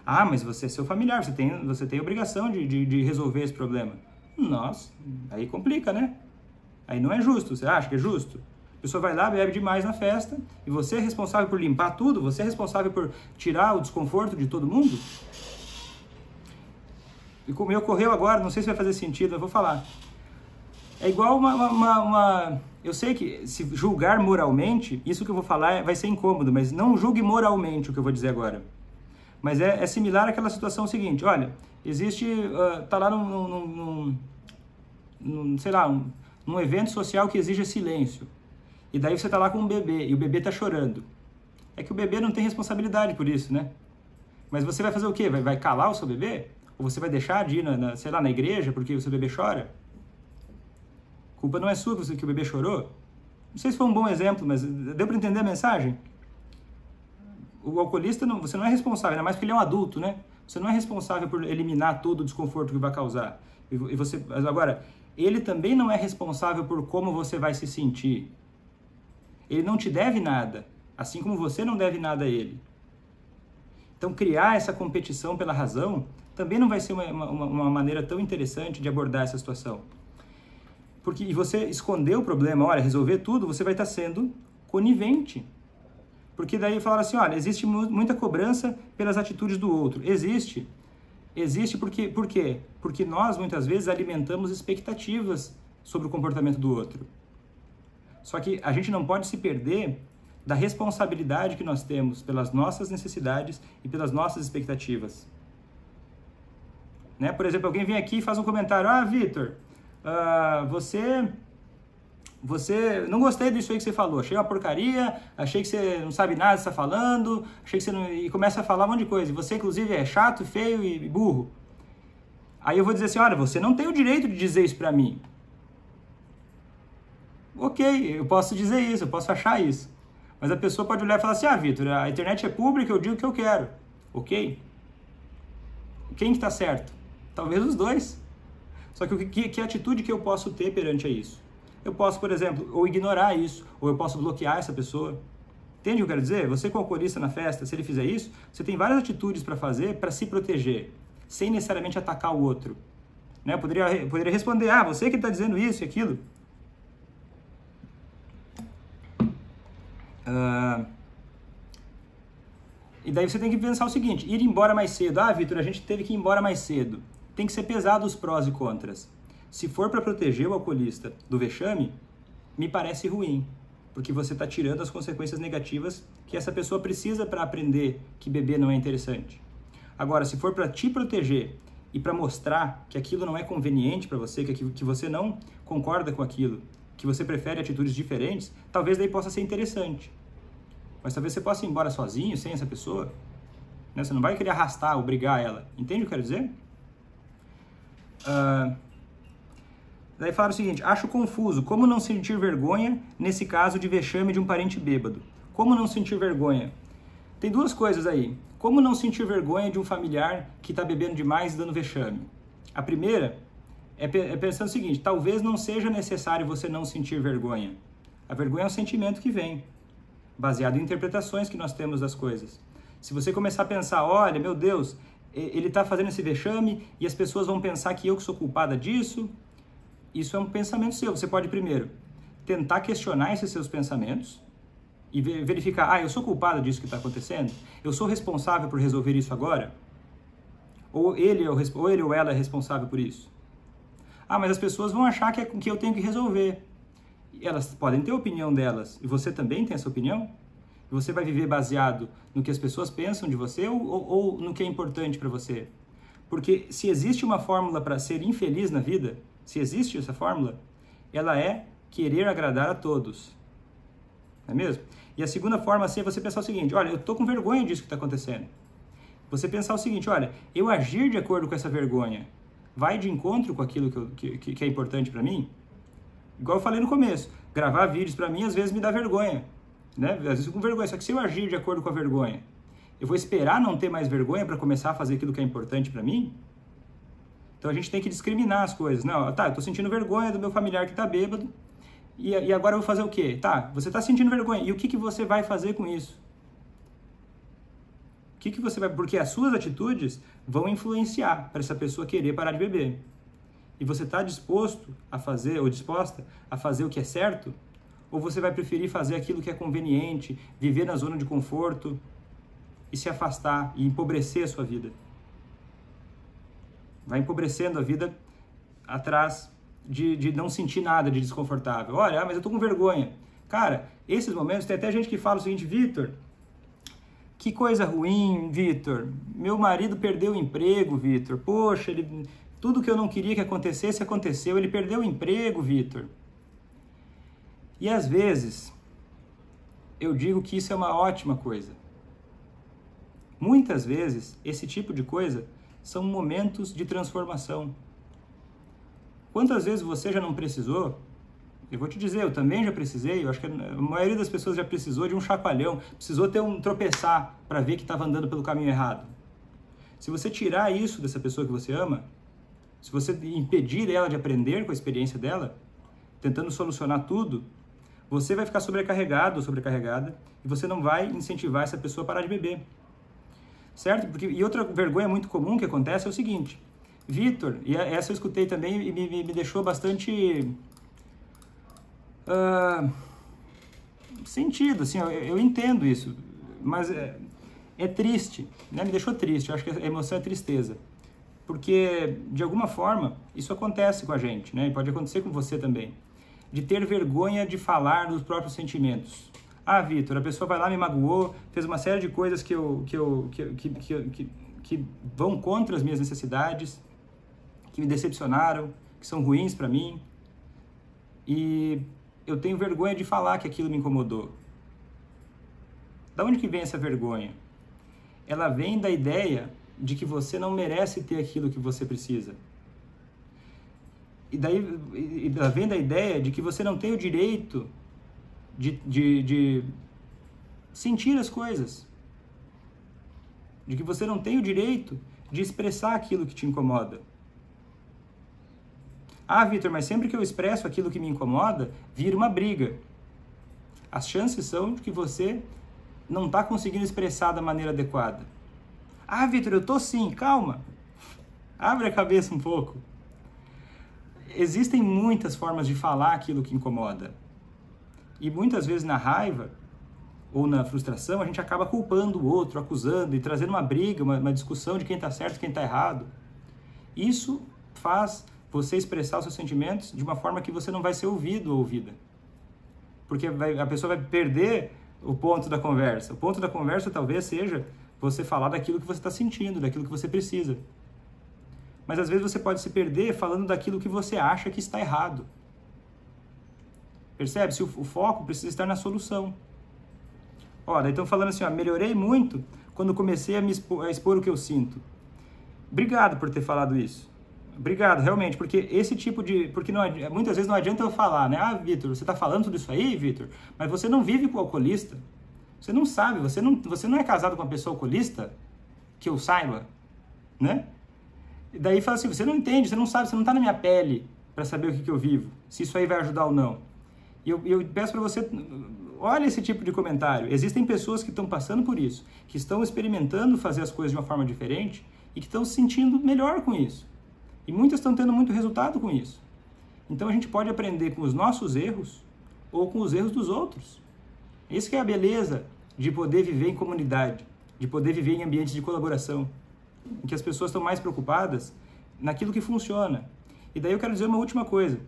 Ah, mas você é seu familiar, você tem a obrigação de resolver esse problema. Nossa, aí complica, né? Aí não é justo. Você acha que é justo? A pessoa vai lá, bebe demais na festa, e você é responsável por limpar tudo? Você é responsável por tirar o desconforto de todo mundo? E como me ocorreu agora, não sei se vai fazer sentido, eu vou falar. É igual eu sei que se julgar moralmente, isso que eu vou falar vai ser incômodo, mas não julgue moralmente o que eu vou dizer agora. Mas é similar àquela situação seguinte, olha, existe, tá lá sei lá, num evento social que exige silêncio. E daí você tá lá com um bebê, e o bebê tá chorando. É que o bebê não tem responsabilidade por isso, né? Mas você vai fazer o quê? Vai calar o seu bebê? Ou você vai deixar de ir, sei lá, na igreja porque o seu bebê chora? A culpa não é sua que o bebê chorou? Não sei se foi um bom exemplo, mas deu para entender a mensagem? O alcoolista, você não é responsável, ainda mais porque ele é um adulto, né? Você não é responsável por eliminar todo o desconforto que vai causar. Agora, ele também não é responsável por como você vai se sentir. Ele não te deve nada, assim como você não deve nada a ele. Então, criar essa competição pela razão também não vai ser uma maneira tão interessante de abordar essa situação. E você esconder o problema, olha, resolver tudo, você vai estar sendo conivente. Porque daí falaram assim, olha, existe muita cobrança pelas atitudes do outro. Existe por quê? Porque nós, muitas vezes, alimentamos expectativas sobre o comportamento do outro. Só que a gente não pode se perder da responsabilidade que nós temos pelas nossas necessidades e pelas nossas expectativas. Né? Por exemplo, alguém vem aqui e faz um comentário, ah, Vitor, você não gostei disso aí que você falou, achei uma porcaria, achei que você não sabe nada que você está falando, achei que você não... E começa a falar um monte de coisa, e você inclusive é chato, feio e burro. Aí eu vou dizer assim, olha, você não tem o direito de dizer isso pra mim. Ok, eu posso dizer isso, eu posso achar isso. Mas a pessoa pode olhar e falar assim, ah, Vitor, a internet é pública, eu digo o que eu quero. Ok? Quem que tá certo? Talvez os dois. Só que que atitude que eu posso ter perante a isso? Eu posso, por exemplo, ou ignorar isso, ou eu posso bloquear essa pessoa. Entende o que eu quero dizer? Você com o alcoolista na festa, se ele fizer isso, você tem várias atitudes para fazer para se proteger, sem necessariamente atacar o outro. Né? Eu poderia responder, ah, você que está dizendo isso e aquilo. E daí você tem que pensar o seguinte, ir embora mais cedo. Ah, Vitor, a gente teve que ir embora mais cedo. Tem que ser pesado os prós e contras. Se for para proteger o alcoolista do vexame, me parece ruim, porque você está tirando as consequências negativas que essa pessoa precisa para aprender que beber não é interessante. Agora, se for para te proteger e para mostrar que aquilo não é conveniente para você, que você não concorda com aquilo, que você prefere atitudes diferentes, talvez daí possa ser interessante. Mas talvez você possa ir embora sozinho, sem essa pessoa. Né? Você não vai querer arrastar, obrigar ela. Entende o que eu quero dizer? Daí falaram o seguinte, acho confuso, como não sentir vergonha nesse caso de vexame de um parente bêbado? Como não sentir vergonha? Tem duas coisas aí. Como não sentir vergonha de um familiar que está bebendo demais e dando vexame? A primeira é pensando o seguinte, talvez não seja necessário você não sentir vergonha. A vergonha é um sentimento que vem, baseado em interpretações que nós temos das coisas. Se você começar a pensar, olha, meu Deus, ele está fazendo esse vexame e as pessoas vão pensar que eu que sou culpada disso, isso é um pensamento seu. Você pode primeiro tentar questionar esses seus pensamentos e verificar, eu sou culpada disso que está acontecendo? Eu sou responsável por resolver isso agora? Ou ele ou ela é responsável por isso? Mas as pessoas vão achar que eu tenho que resolver. Elas podem ter a opinião delas, e você também tem essa opinião? E você vai viver baseado no que as pessoas pensam de você ou no que é importante para você? Porque se existe uma fórmula para ser infeliz na vida, se existe essa fórmula, ela é querer agradar a todos. Não é mesmo? E a segunda forma assim, é você pensar o seguinte, olha, eu estou com vergonha disso que está acontecendo. Você pensar o seguinte, olha, eu agir de acordo com essa vergonha vai de encontro com aquilo que é importante para mim? Igual eu falei no começo, gravar vídeos para mim às vezes me dá vergonha, né? Às vezes com vergonha, só que se eu agir de acordo com a vergonha, eu vou esperar não ter mais vergonha para começar a fazer aquilo que é importante para mim? Então a gente tem que discriminar as coisas. Não, eu estou sentindo vergonha do meu familiar que está bêbado, e agora eu vou fazer o quê? Você está sentindo vergonha, e o que você vai fazer com isso? Porque as suas atitudes vão influenciar para essa pessoa querer parar de beber. E você está disposto a fazer, ou disposta a fazer o que é certo? Ou você vai preferir fazer aquilo que é conveniente, viver na zona de conforto e se afastar e empobrecer a sua vida? Vai empobrecendo a vida atrás de não sentir nada de desconfortável. Olha, mas eu tô com vergonha. Cara, esses momentos, tem até gente que fala o seguinte, Vitor, que coisa ruim, Vitor. Meu marido perdeu o emprego, Vitor. Poxa, tudo que eu não queria que acontecesse, aconteceu. Ele perdeu o emprego, Vitor. E às vezes, eu digo que isso é uma ótima coisa. Muitas vezes, esse tipo de coisa são momentos de transformação. Quantas vezes você já não precisou? Eu vou te dizer, eu também já precisei, eu acho que a maioria das pessoas já precisou de um chacoalhão, precisou ter um tropeçar para ver que estava andando pelo caminho errado. Se você tirar isso dessa pessoa que você ama, se você impedir ela de aprender com a experiência dela, tentando solucionar tudo, você vai ficar sobrecarregado ou sobrecarregada e você não vai incentivar essa pessoa a parar de beber. Certo? E outra vergonha muito comum que acontece é o seguinte, Vitor, e essa eu escutei também e me deixou bastante sentido, assim, eu entendo isso, mas é triste, né? Me deixou triste, eu acho que a emoção é tristeza, porque de alguma forma isso acontece com a gente, né? E pode acontecer com você também, de ter vergonha de falar dos próprios sentimentos. Vitor, a pessoa vai lá, me magoou, fez uma série de coisas que vão contra as minhas necessidades, que me decepcionaram, que são ruins para mim, e eu tenho vergonha de falar que aquilo me incomodou. Da onde que vem essa vergonha? Ela vem da ideia de que você não merece ter aquilo que você precisa. E ela vem da ideia de que você não tem o direito de sentir as coisas. De que você não tem o direito de expressar aquilo que te incomoda. Vitor, mas sempre que eu expresso aquilo que me incomoda, vira uma briga. As chances são de que você não está conseguindo expressar da maneira adequada. Vitor, eu tô sim, calma. Abre a cabeça um pouco. Existem muitas formas de falar aquilo que incomoda. E muitas vezes na raiva ou na frustração, a gente acaba culpando o outro, acusando e trazendo uma briga, uma discussão de quem está certo e quem está errado. Isso faz você expressar os seus sentimentos de uma forma que você não vai ser ouvido ou ouvida. Porque a pessoa vai perder o ponto da conversa. O ponto da conversa talvez seja você falar daquilo que você está sentindo, daquilo que você precisa. Mas às vezes você pode se perder falando daquilo que você acha que está errado. Percebe? Se o foco precisa estar na solução. Daí estão falando assim, melhorei muito quando comecei a expor o que eu sinto. Obrigado por ter falado isso. Obrigado, realmente, porque esse tipo de... Porque muitas vezes não adianta eu falar, né? Vitor, você está falando tudo isso aí, Vitor? Mas você não vive com o alcoolista. Você não sabe, você não é casado com uma pessoa oculista, que eu saiba, né? E daí fala assim, você não entende, você não sabe, você não está na minha pele para saber o que eu vivo, se isso aí vai ajudar ou não. E eu peço para você, olha esse tipo de comentário. Existem pessoas que estão passando por isso, que estão experimentando fazer as coisas de uma forma diferente e que estão se sentindo melhor com isso. E muitas estão tendo muito resultado com isso. Então a gente pode aprender com os nossos erros ou com os erros dos outros. Isso que é a beleza de poder viver em comunidade, de poder viver em ambientes de colaboração, em que as pessoas estão mais preocupadas naquilo que funciona. E daí eu quero dizer uma última coisa.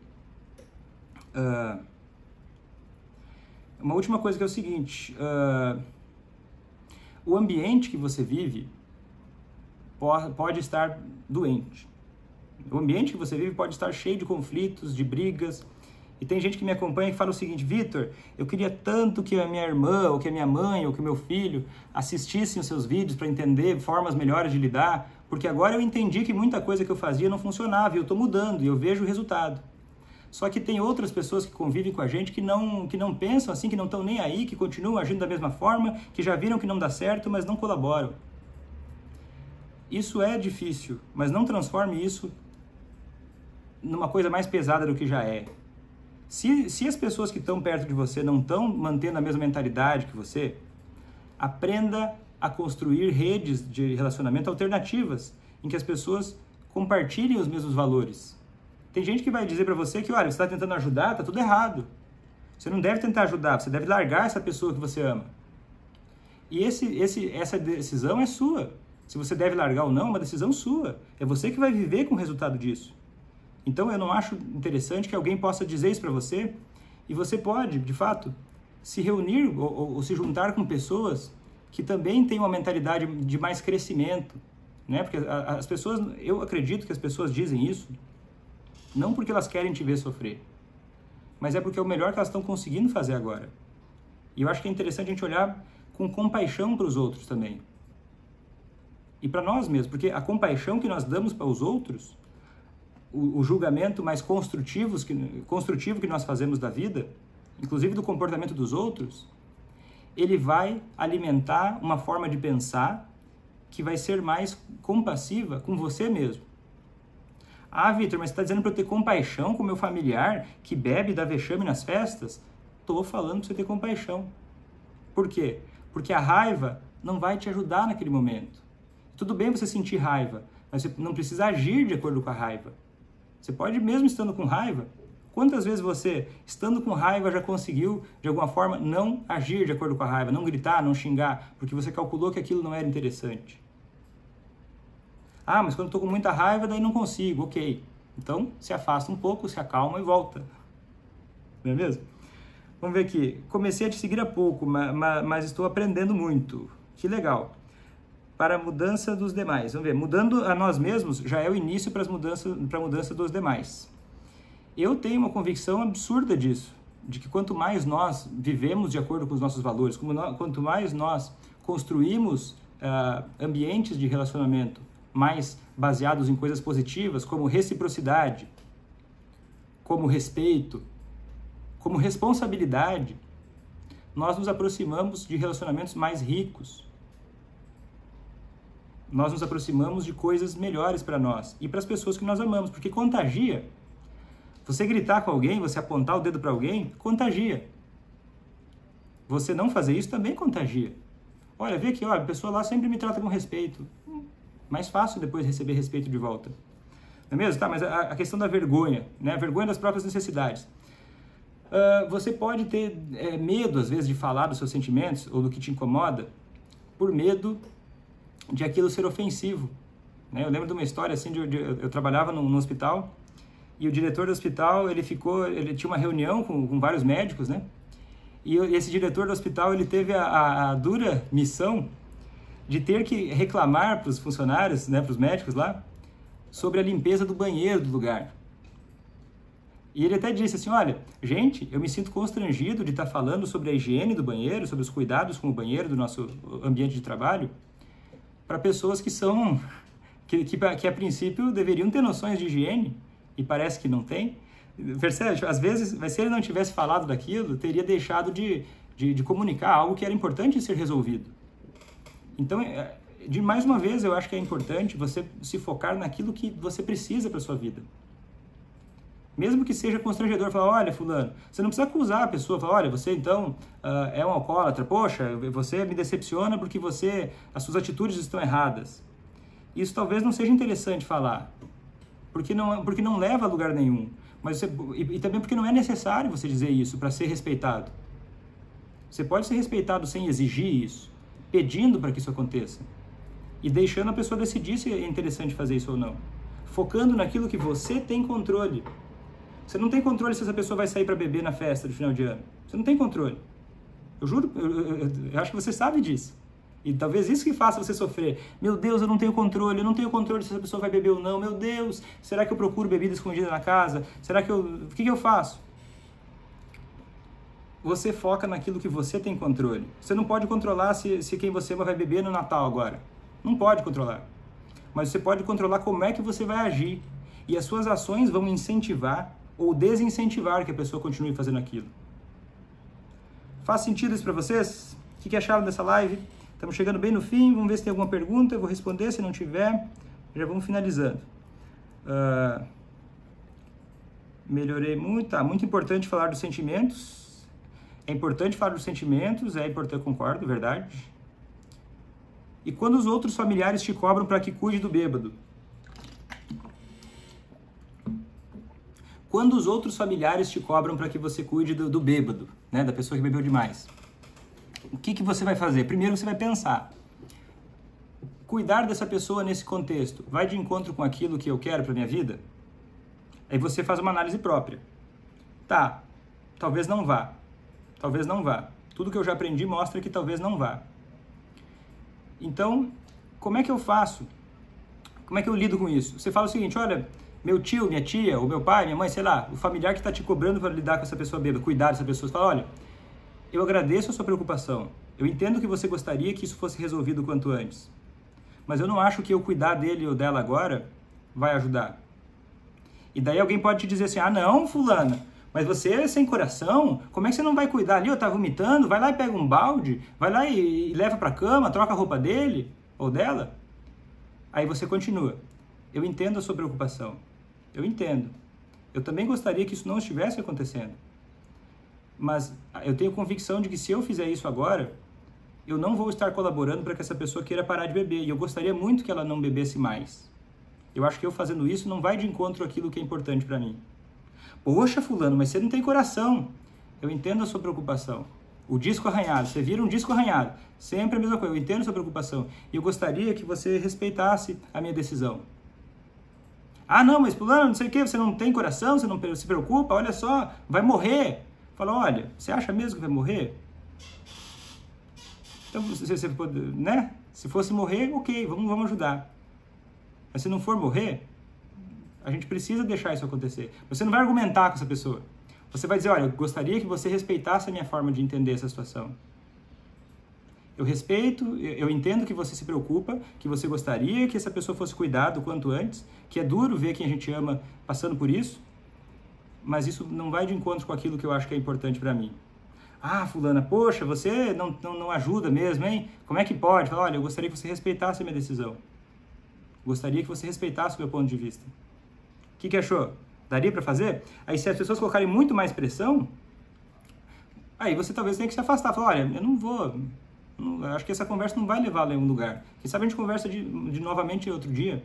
Uma última coisa que é o seguinte, o ambiente que você vive pode estar doente. O ambiente que você vive pode estar cheio de conflitos, de brigas. E tem gente que me acompanha que fala o seguinte, Vitor, eu queria tanto que a minha irmã, ou que a minha mãe, ou que o meu filho assistissem os seus vídeos para entender formas melhores de lidar, porque agora eu entendi que muita coisa que eu fazia não funcionava e eu estou mudando e eu vejo o resultado. Só que tem outras pessoas que convivem com a gente que não pensam assim, que não estão nem aí, que continuam agindo da mesma forma, que já viram que não dá certo, mas não colaboram. Isso é difícil, mas não transforme isso numa coisa mais pesada do que já é. Se as pessoas que estão perto de você não estão mantendo a mesma mentalidade que você, aprenda a construir redes de relacionamento alternativas, em que as pessoas compartilhem os mesmos valores. Tem gente que vai dizer para você que, olha, você está tentando ajudar, está tudo errado. Você não deve tentar ajudar, você deve largar essa pessoa que você ama. E essa decisão é sua. Se você deve largar ou não, é uma decisão sua. É você que vai viver com o resultado disso. Então eu não acho interessante que alguém possa dizer isso para você, e você pode, de fato, se reunir ou se juntar com pessoas que também têm uma mentalidade de mais crescimento, né? Porque as pessoas, eu acredito que as pessoas dizem isso não porque elas querem te ver sofrer, mas é porque é o melhor que elas estão conseguindo fazer agora. E eu acho que é interessante a gente olhar com compaixão para os outros também. E para nós mesmos, porque a compaixão que nós damos para os outros, o julgamento mais construtivo que nós fazemos da vida, inclusive do comportamento dos outros, ele vai alimentar uma forma de pensar que vai ser mais compassiva com você mesmo. Ah, Vitor, mas você está dizendo para eu ter compaixão com o meu familiar que bebe e dá vexame nas festas? Estou falando para você ter compaixão. Por quê? Porque a raiva não vai te ajudar naquele momento. Tudo bem você sentir raiva, mas você não precisa agir de acordo com a raiva. Você pode, mesmo estando com raiva, quantas vezes você, estando com raiva, já conseguiu, de alguma forma, não agir de acordo com a raiva, não gritar, não xingar, porque você calculou que aquilo não era interessante? Ah, mas quando eu estou com muita raiva, daí não consigo. Ok. Então, se afasta um pouco, se acalma e volta. Não é mesmo? Vamos ver aqui. Comecei a te seguir há pouco, mas estou aprendendo muito. Que legal. Para a mudança dos demais. Vamos ver. Mudando a nós mesmos já é o início para a mudança dos demais. Eu tenho uma convicção absurda disso. De que quanto mais nós vivemos de acordo com os nossos valores, quanto mais nós construímos ambientes de relacionamento mais baseados em coisas positivas, como reciprocidade, como respeito, como responsabilidade, nós nos aproximamos de relacionamentos mais ricos. Nós nos aproximamos de coisas melhores para nós e para as pessoas que nós amamos, porque contagia. Você gritar com alguém, você apontar o dedo para alguém, contagia. Você não fazer isso também contagia. Olha, vê aqui, ó, a pessoa lá sempre me trata com respeito. Mais fácil depois receber respeito de volta. Não é mesmo? Tá, mas a questão da vergonha, né? A vergonha das próprias necessidades. Você pode ter medo, às vezes, de falar dos seus sentimentos ou do que te incomoda, por medo de aquilo ser ofensivo. Né? Eu lembro de uma história assim, eu trabalhava num hospital e o diretor do hospital, ele tinha uma reunião com vários médicos, né? E esse diretor do hospital, ele teve a dura missão de ter que reclamar para os funcionários, né, para os médicos lá, sobre a limpeza do banheiro do lugar. E ele até disse assim, olha, gente, eu me sinto constrangido de estar falando sobre a higiene do banheiro, sobre os cuidados com o banheiro do nosso ambiente de trabalho, para pessoas que a princípio deveriam ter noções de higiene, e parece que não tem. Percebe? Às vezes, mas se ele não tivesse falado daquilo, teria deixado de de comunicar algo que era importante ser resolvido. Então, mais uma vez, eu acho que é importante você se focar naquilo que você precisa para sua vida. Mesmo que seja constrangedor, falar, olha, fulano, você não precisa acusar a pessoa, falar, olha, você então é um alcoólatra, poxa, você me decepciona porque as suas atitudes estão erradas. Isso talvez não seja interessante falar, porque não leva a lugar nenhum. Mas e também porque não é necessário você dizer isso para ser respeitado. Você pode ser respeitado sem exigir isso, pedindo para que isso aconteça. E deixando a pessoa decidir se é interessante fazer isso ou não. Focando naquilo que você tem controle. Você não tem controle se essa pessoa vai sair para beber na festa de final de ano. Você não tem controle. Eu juro, eu acho que você sabe disso. E talvez isso que faça você sofrer. Meu Deus, eu não tenho controle se essa pessoa vai beber ou não. Meu Deus, será que eu procuro bebida escondida na casa? Será que o que eu faço? Você foca naquilo que você tem controle. Você não pode controlar se quem você vai beber no Natal agora. Não pode controlar. Mas você pode controlar como é que você vai agir. E as suas ações vão incentivar ou desincentivar que a pessoa continue fazendo aquilo. Faz sentido isso para vocês? O que acharam dessa live? Estamos chegando bem no fim, vamos ver se tem alguma pergunta, eu vou responder, se não tiver, já vamos finalizando. Melhorei muito, muito importante falar dos sentimentos. É importante falar dos sentimentos, é importante, concordo, verdade. E quando os outros familiares te cobram para que cuide do bêbado? Quando os outros familiares te cobram para que você cuide do bêbado, né, da pessoa que bebeu demais, o que você vai fazer? Primeiro você vai pensar, cuidar dessa pessoa nesse contexto vai de encontro com aquilo que eu quero para minha vida? Aí você faz uma análise própria. Tá, talvez não vá. Talvez não vá. Tudo que eu já aprendi mostra que talvez não vá. Então, como é que eu faço? Como é que eu lido com isso? Você fala o seguinte, olha, meu tio, minha tia, ou meu pai, minha mãe, sei lá, o familiar que está te cobrando para lidar com essa pessoa bêbada, cuidar dessa pessoa, você fala, olha, eu agradeço a sua preocupação, eu entendo que você gostaria que isso fosse resolvido o quanto antes, mas eu não acho que eu cuidar dele ou dela agora vai ajudar. E daí alguém pode te dizer assim, ah não, fulana, mas você é sem coração, como é que você não vai cuidar ali, tá vomitando, vai lá e pega um balde, vai lá e leva para a cama, troca a roupa dele ou dela. Aí você continua, eu entendo a sua preocupação, eu entendo. Eu também gostaria que isso não estivesse acontecendo. Mas eu tenho convicção de que se eu fizer isso agora, eu não vou estar colaborando para que essa pessoa queira parar de beber. E eu gostaria muito que ela não bebesse mais. Eu acho que eu fazendo isso não vai de encontro àquilo que é importante para mim. Poxa, fulano, mas você não tem coração. Eu entendo a sua preocupação. O disco arranhado, você vira um disco arranhado. Sempre a mesma coisa, eu entendo a sua preocupação. E eu gostaria que você respeitasse a minha decisão. Ah, não, mas fulano, não sei o que, você não tem coração, você não se preocupa, olha só, vai morrer. Fala, olha, você acha mesmo que vai morrer? Então, né? Se fosse morrer, ok, vamos ajudar. Mas se não for morrer, a gente precisa deixar isso acontecer. Você não vai argumentar com essa pessoa. Você vai dizer, olha, eu gostaria que você respeitasse a minha forma de entender essa situação. Eu respeito, eu entendo que você se preocupa, que você gostaria que essa pessoa fosse cuidada o quanto antes, que é duro ver quem a gente ama passando por isso, mas isso não vai de encontro com aquilo que eu acho que é importante para mim. Ah, fulana, poxa, você não ajuda mesmo, hein? Como é que pode? Fala, olha, eu gostaria que você respeitasse a minha decisão. Gostaria que você respeitasse o meu ponto de vista. O que achou? Daria para fazer? Aí se as pessoas colocarem muito mais pressão, aí você talvez tenha que se afastar. Falar, olha, eu não vou... acho que essa conversa não vai levar a nenhum lugar. Quem sabe a gente conversa de novamente outro dia.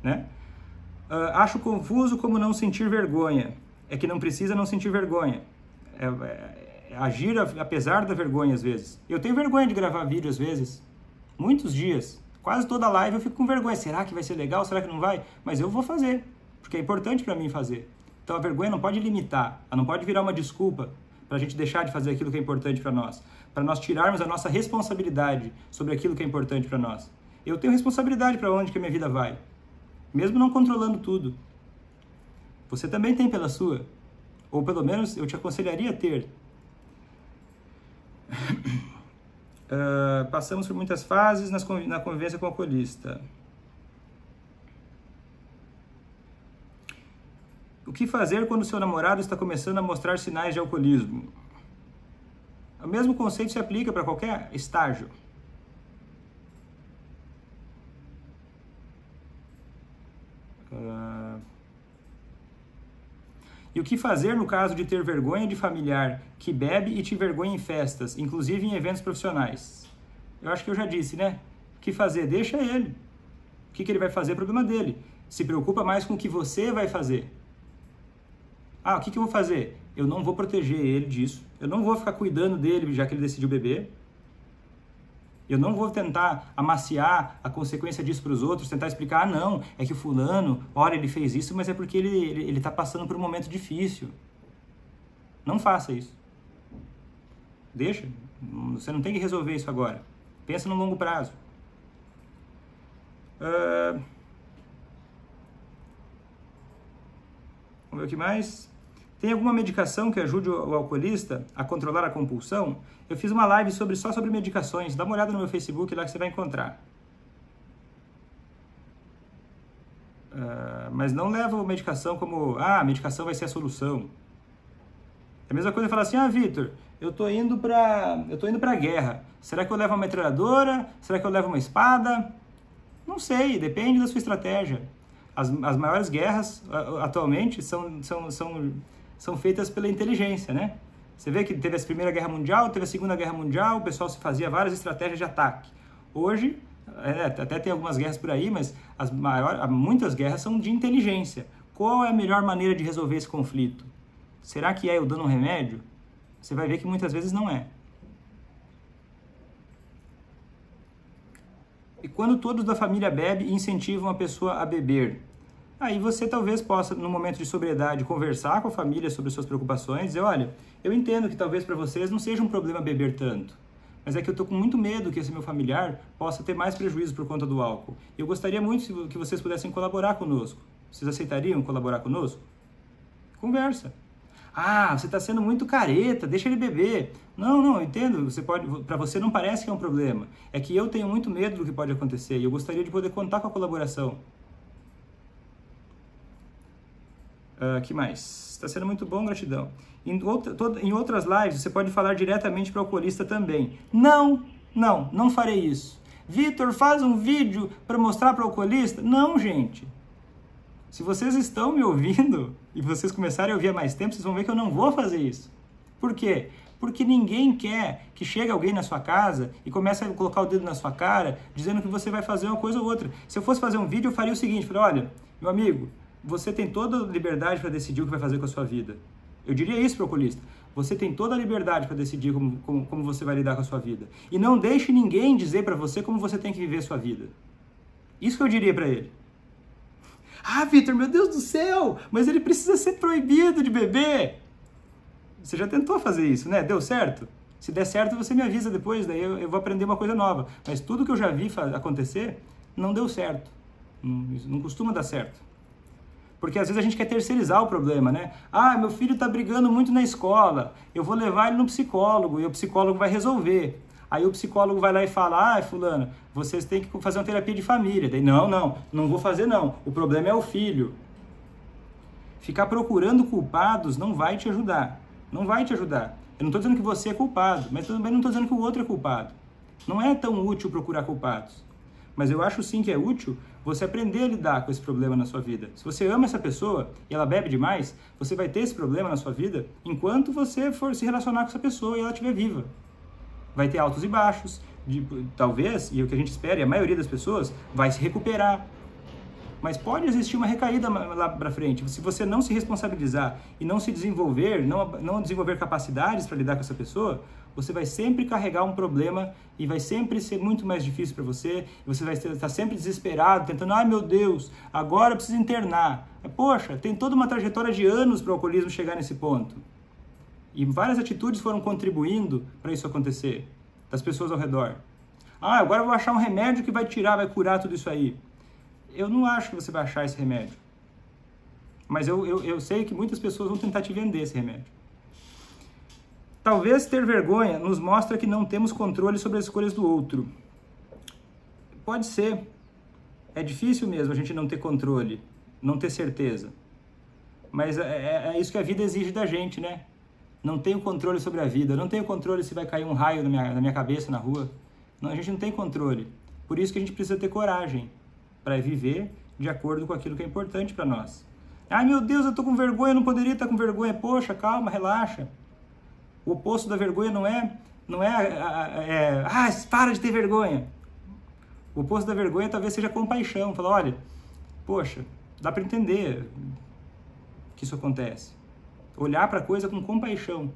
Né? Acho confuso como não sentir vergonha. É que não precisa não sentir vergonha. Agir apesar da vergonha às vezes. Eu tenho vergonha de gravar vídeo às vezes. Muitos dias. Quase toda live eu fico com vergonha. Será que vai ser legal? Será que não vai? Mas eu vou fazer. Porque é importante para mim fazer. Então a vergonha não pode limitar. Ela não pode virar uma desculpa para a gente deixar de fazer aquilo que é importante para nós. Para nós tirarmos a nossa responsabilidade sobre aquilo que é importante para nós. Eu tenho responsabilidade para onde que a minha vida vai. Mesmo não controlando tudo. Você também tem pela sua. Ou pelo menos eu te aconselharia a ter. Passamos por muitas fases na convivência com o alcoolista. O que fazer quando seu namorado está começando a mostrar sinais de alcoolismo? O mesmo conceito se aplica para qualquer estágio. E o que fazer no caso de ter vergonha de familiar que bebe e te vergonha em festas, inclusive em eventos profissionais? Eu acho que eu já disse, né? O que fazer? Deixa ele. O que ele vai fazer é problema dele. Se preocupa mais com o que você vai fazer. Ah, o que eu vou fazer? Eu não vou proteger ele disso. Eu não vou ficar cuidando dele, já que ele decidiu beber. Eu não vou tentar amaciar a consequência disso para os outros, tentar explicar, ah, não, é que o fulano, ora, ele fez isso, mas é porque ele está passando por um momento difícil. Não faça isso. Deixa. Você não tem que resolver isso agora. Pensa no longo prazo. Vamos ver o que mais. Tem alguma medicação que ajude o alcoolista a controlar a compulsão? Eu fiz uma live só sobre medicações. Dá uma olhada no meu Facebook lá que você vai encontrar. Mas não leva a medicação como, a medicação vai ser a solução. É a mesma coisa falar assim, Vitor, eu tô indo pra guerra. Será que eu levo uma metralhadora? Será que eu levo uma espada? Não sei, depende da sua estratégia. As maiores guerras atualmente são feitas pela inteligência, né? Você vê que teve a Primeira Guerra Mundial, teve a Segunda Guerra Mundial, o pessoal se fazia várias estratégias de ataque. Hoje, até tem algumas guerras por aí, mas muitas guerras são de inteligência. Qual é a melhor maneira de resolver esse conflito? Será que é eu dando um remédio? Você vai ver que muitas vezes não é. E quando todos da família bebem e incentivam a pessoa a beber? Aí você talvez possa, no momento de sobriedade, conversar com a família sobre suas preocupações e dizer, olha, eu entendo que talvez para vocês não seja um problema beber tanto, mas é que eu estou com muito medo que esse meu familiar possa ter mais prejuízo por conta do álcool. Eu gostaria muito que vocês pudessem colaborar conosco. Vocês aceitariam colaborar conosco? Conversa. Ah, você está sendo muito careta, deixa ele beber. Não, eu entendo, para você não parece que é um problema. É que eu tenho muito medo do que pode acontecer e eu gostaria de poder contar com a colaboração. Que mais? Está sendo muito bom, gratidão. Em outras lives, você pode falar diretamente para o alcoolista também. Não farei isso. Vitor, faz um vídeo para mostrar para o alcoolista? Não, gente. Se vocês estão me ouvindo e vocês começarem a ouvir há mais tempo, vocês vão ver que eu não vou fazer isso. Por quê? Porque ninguém quer que chegue alguém na sua casa e comece a colocar o dedo na sua cara, dizendo que você vai fazer uma coisa ou outra. Se eu fosse fazer um vídeo, eu faria o seguinte, olha, meu amigo, você tem toda a liberdade para decidir o que vai fazer com a sua vida. Eu diria isso para o alcoolista. Você tem toda a liberdade para decidir como você vai lidar com a sua vida. E não deixe ninguém dizer para você como você tem que viver a sua vida. Isso que eu diria para ele. Ah, Vitor, meu Deus do céu, mas ele precisa ser proibido de beber. Você já tentou fazer isso, né? Deu certo? Se der certo, você me avisa depois, daí eu vou aprender uma coisa nova. Mas tudo que eu já vi acontecer, não deu certo. Não costuma dar certo. Porque às vezes a gente quer terceirizar o problema, né? Ah, meu filho está brigando muito na escola, eu vou levar ele no psicólogo e o psicólogo vai resolver. Aí o psicólogo vai lá e fala, fulano, vocês têm que fazer uma terapia de família. Daí, não vou fazer não, o problema é o filho. Ficar procurando culpados não vai te ajudar, não vai te ajudar. Eu não estou dizendo que você é culpado, mas também não estou dizendo que o outro é culpado. Não é tão útil procurar culpados. Mas eu acho sim que é útil você aprender a lidar com esse problema na sua vida. Se você ama essa pessoa e ela bebe demais, você vai ter esse problema na sua vida enquanto você for se relacionar com essa pessoa e ela estiver viva. Vai ter altos e baixos, talvez, e o que a gente espera, e a maioria das pessoas, vai se recuperar. Mas pode existir uma recaída lá para frente. Se você não se responsabilizar e não se desenvolver, não desenvolver capacidades para lidar com essa pessoa, você vai sempre carregar um problema e vai sempre ser muito mais difícil para você. E você vai estar sempre desesperado, tentando, ai meu Deus, agora eu preciso internar. Poxa, tem toda uma trajetória de anos para o alcoolismo chegar nesse ponto. E várias atitudes foram contribuindo para isso acontecer, das pessoas ao redor. Ah, agora eu vou achar um remédio que vai curar tudo isso aí. Eu não acho que você vai achar esse remédio. Mas eu sei que muitas pessoas vão tentar te vender esse remédio. Talvez ter vergonha nos mostra que não temos controle sobre as escolhas do outro. Pode ser. É difícil mesmo a gente não ter controle, não ter certeza. Mas é isso que a vida exige da gente, né? não tenho controle sobre a vida, eu não tenho controle se vai cair um raio na minha cabeça na rua. Não, a gente não tem controle. Por isso que a gente precisa ter coragem para viver de acordo com aquilo que é importante para nós. Ai, meu Deus, eu tô com vergonha, eu não poderia estar com vergonha. Poxa, calma, relaxa. O oposto da vergonha não é para de ter vergonha. O oposto da vergonha talvez seja compaixão. Falar, olha, poxa, dá para entender que isso acontece. Olhar para a coisa com compaixão.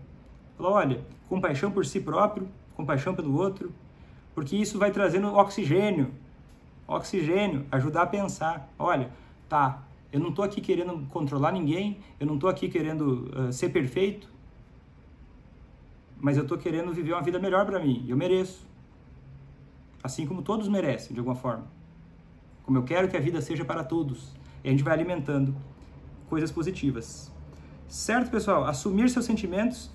Falar, olha, compaixão por si próprio, compaixão pelo outro, porque isso vai trazendo oxigênio, ajudar a pensar. Olha, tá, eu não estou aqui querendo controlar ninguém, eu não estou aqui querendo ser perfeito, mas eu estou querendo viver uma vida melhor para mim, eu mereço. Assim como todos merecem, de alguma forma. Como eu quero que a vida seja para todos. E a gente vai alimentando coisas positivas. Certo, pessoal? Assumir seus sentimentos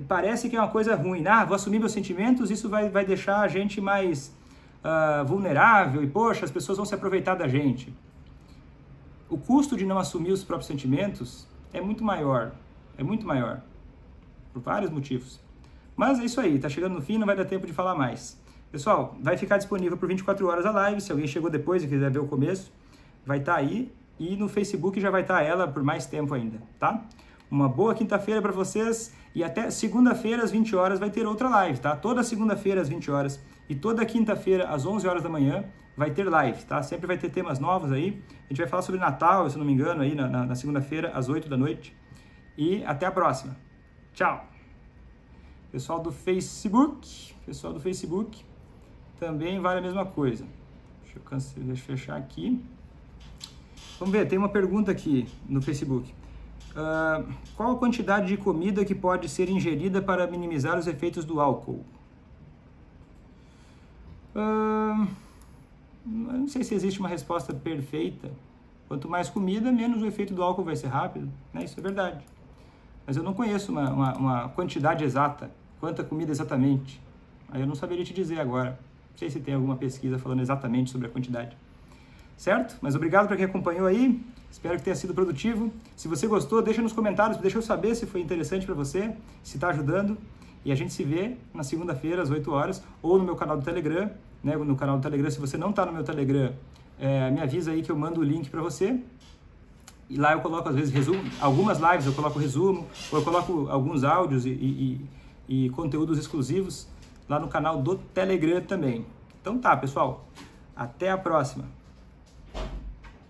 parece que é uma coisa ruim. Vou assumir meus sentimentos, isso vai deixar a gente mais vulnerável e, poxa, as pessoas vão se aproveitar da gente. O custo de não assumir os próprios sentimentos é muito maior, por vários motivos. Mas é isso aí, tá chegando no fim, não vai dar tempo de falar mais. Pessoal, vai ficar disponível por 24 horas a live, se alguém chegou depois e quiser ver o começo, vai estar aí, e no Facebook já vai estar ela por mais tempo ainda, tá? Uma boa quinta-feira para vocês, e até segunda-feira às 20 horas vai ter outra live, tá? Toda segunda-feira às 20 horas e toda quinta-feira às 11 horas da manhã vai ter live, tá? Sempre vai ter temas novos aí, a gente vai falar sobre Natal, se não me engano, aí na segunda-feira às 8 da noite, e até a próxima. Tchau! Pessoal do Facebook também vale a mesma coisa. Deixa eu fechar aqui. Vamos ver, tem uma pergunta aqui no Facebook. Qual a quantidade de comida que pode ser ingerida para minimizar os efeitos do álcool? Não sei se existe uma resposta perfeita. Quanto mais comida, menos o efeito do álcool vai ser rápido, né? Isso é verdade. Mas eu não conheço uma quantidade exata, quanta comida exatamente. Aí eu não saberia te dizer agora. Não sei se tem alguma pesquisa falando exatamente sobre a quantidade. Certo? Mas obrigado para quem acompanhou aí. Espero que tenha sido produtivo. Se você gostou, deixa nos comentários, deixa eu saber se foi interessante para você, se está ajudando. E a gente se vê na segunda-feira, às 8 horas, ou no meu canal do Telegram. Né? No canal do Telegram, se você não está no meu Telegram, me avisa aí que eu mando o link para você. E lá eu coloco, às vezes, resumo. Algumas lives eu coloco resumo, ou eu coloco alguns áudios e conteúdos exclusivos lá no canal do Telegram também. Então tá, pessoal. Até a próxima.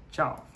Tchau.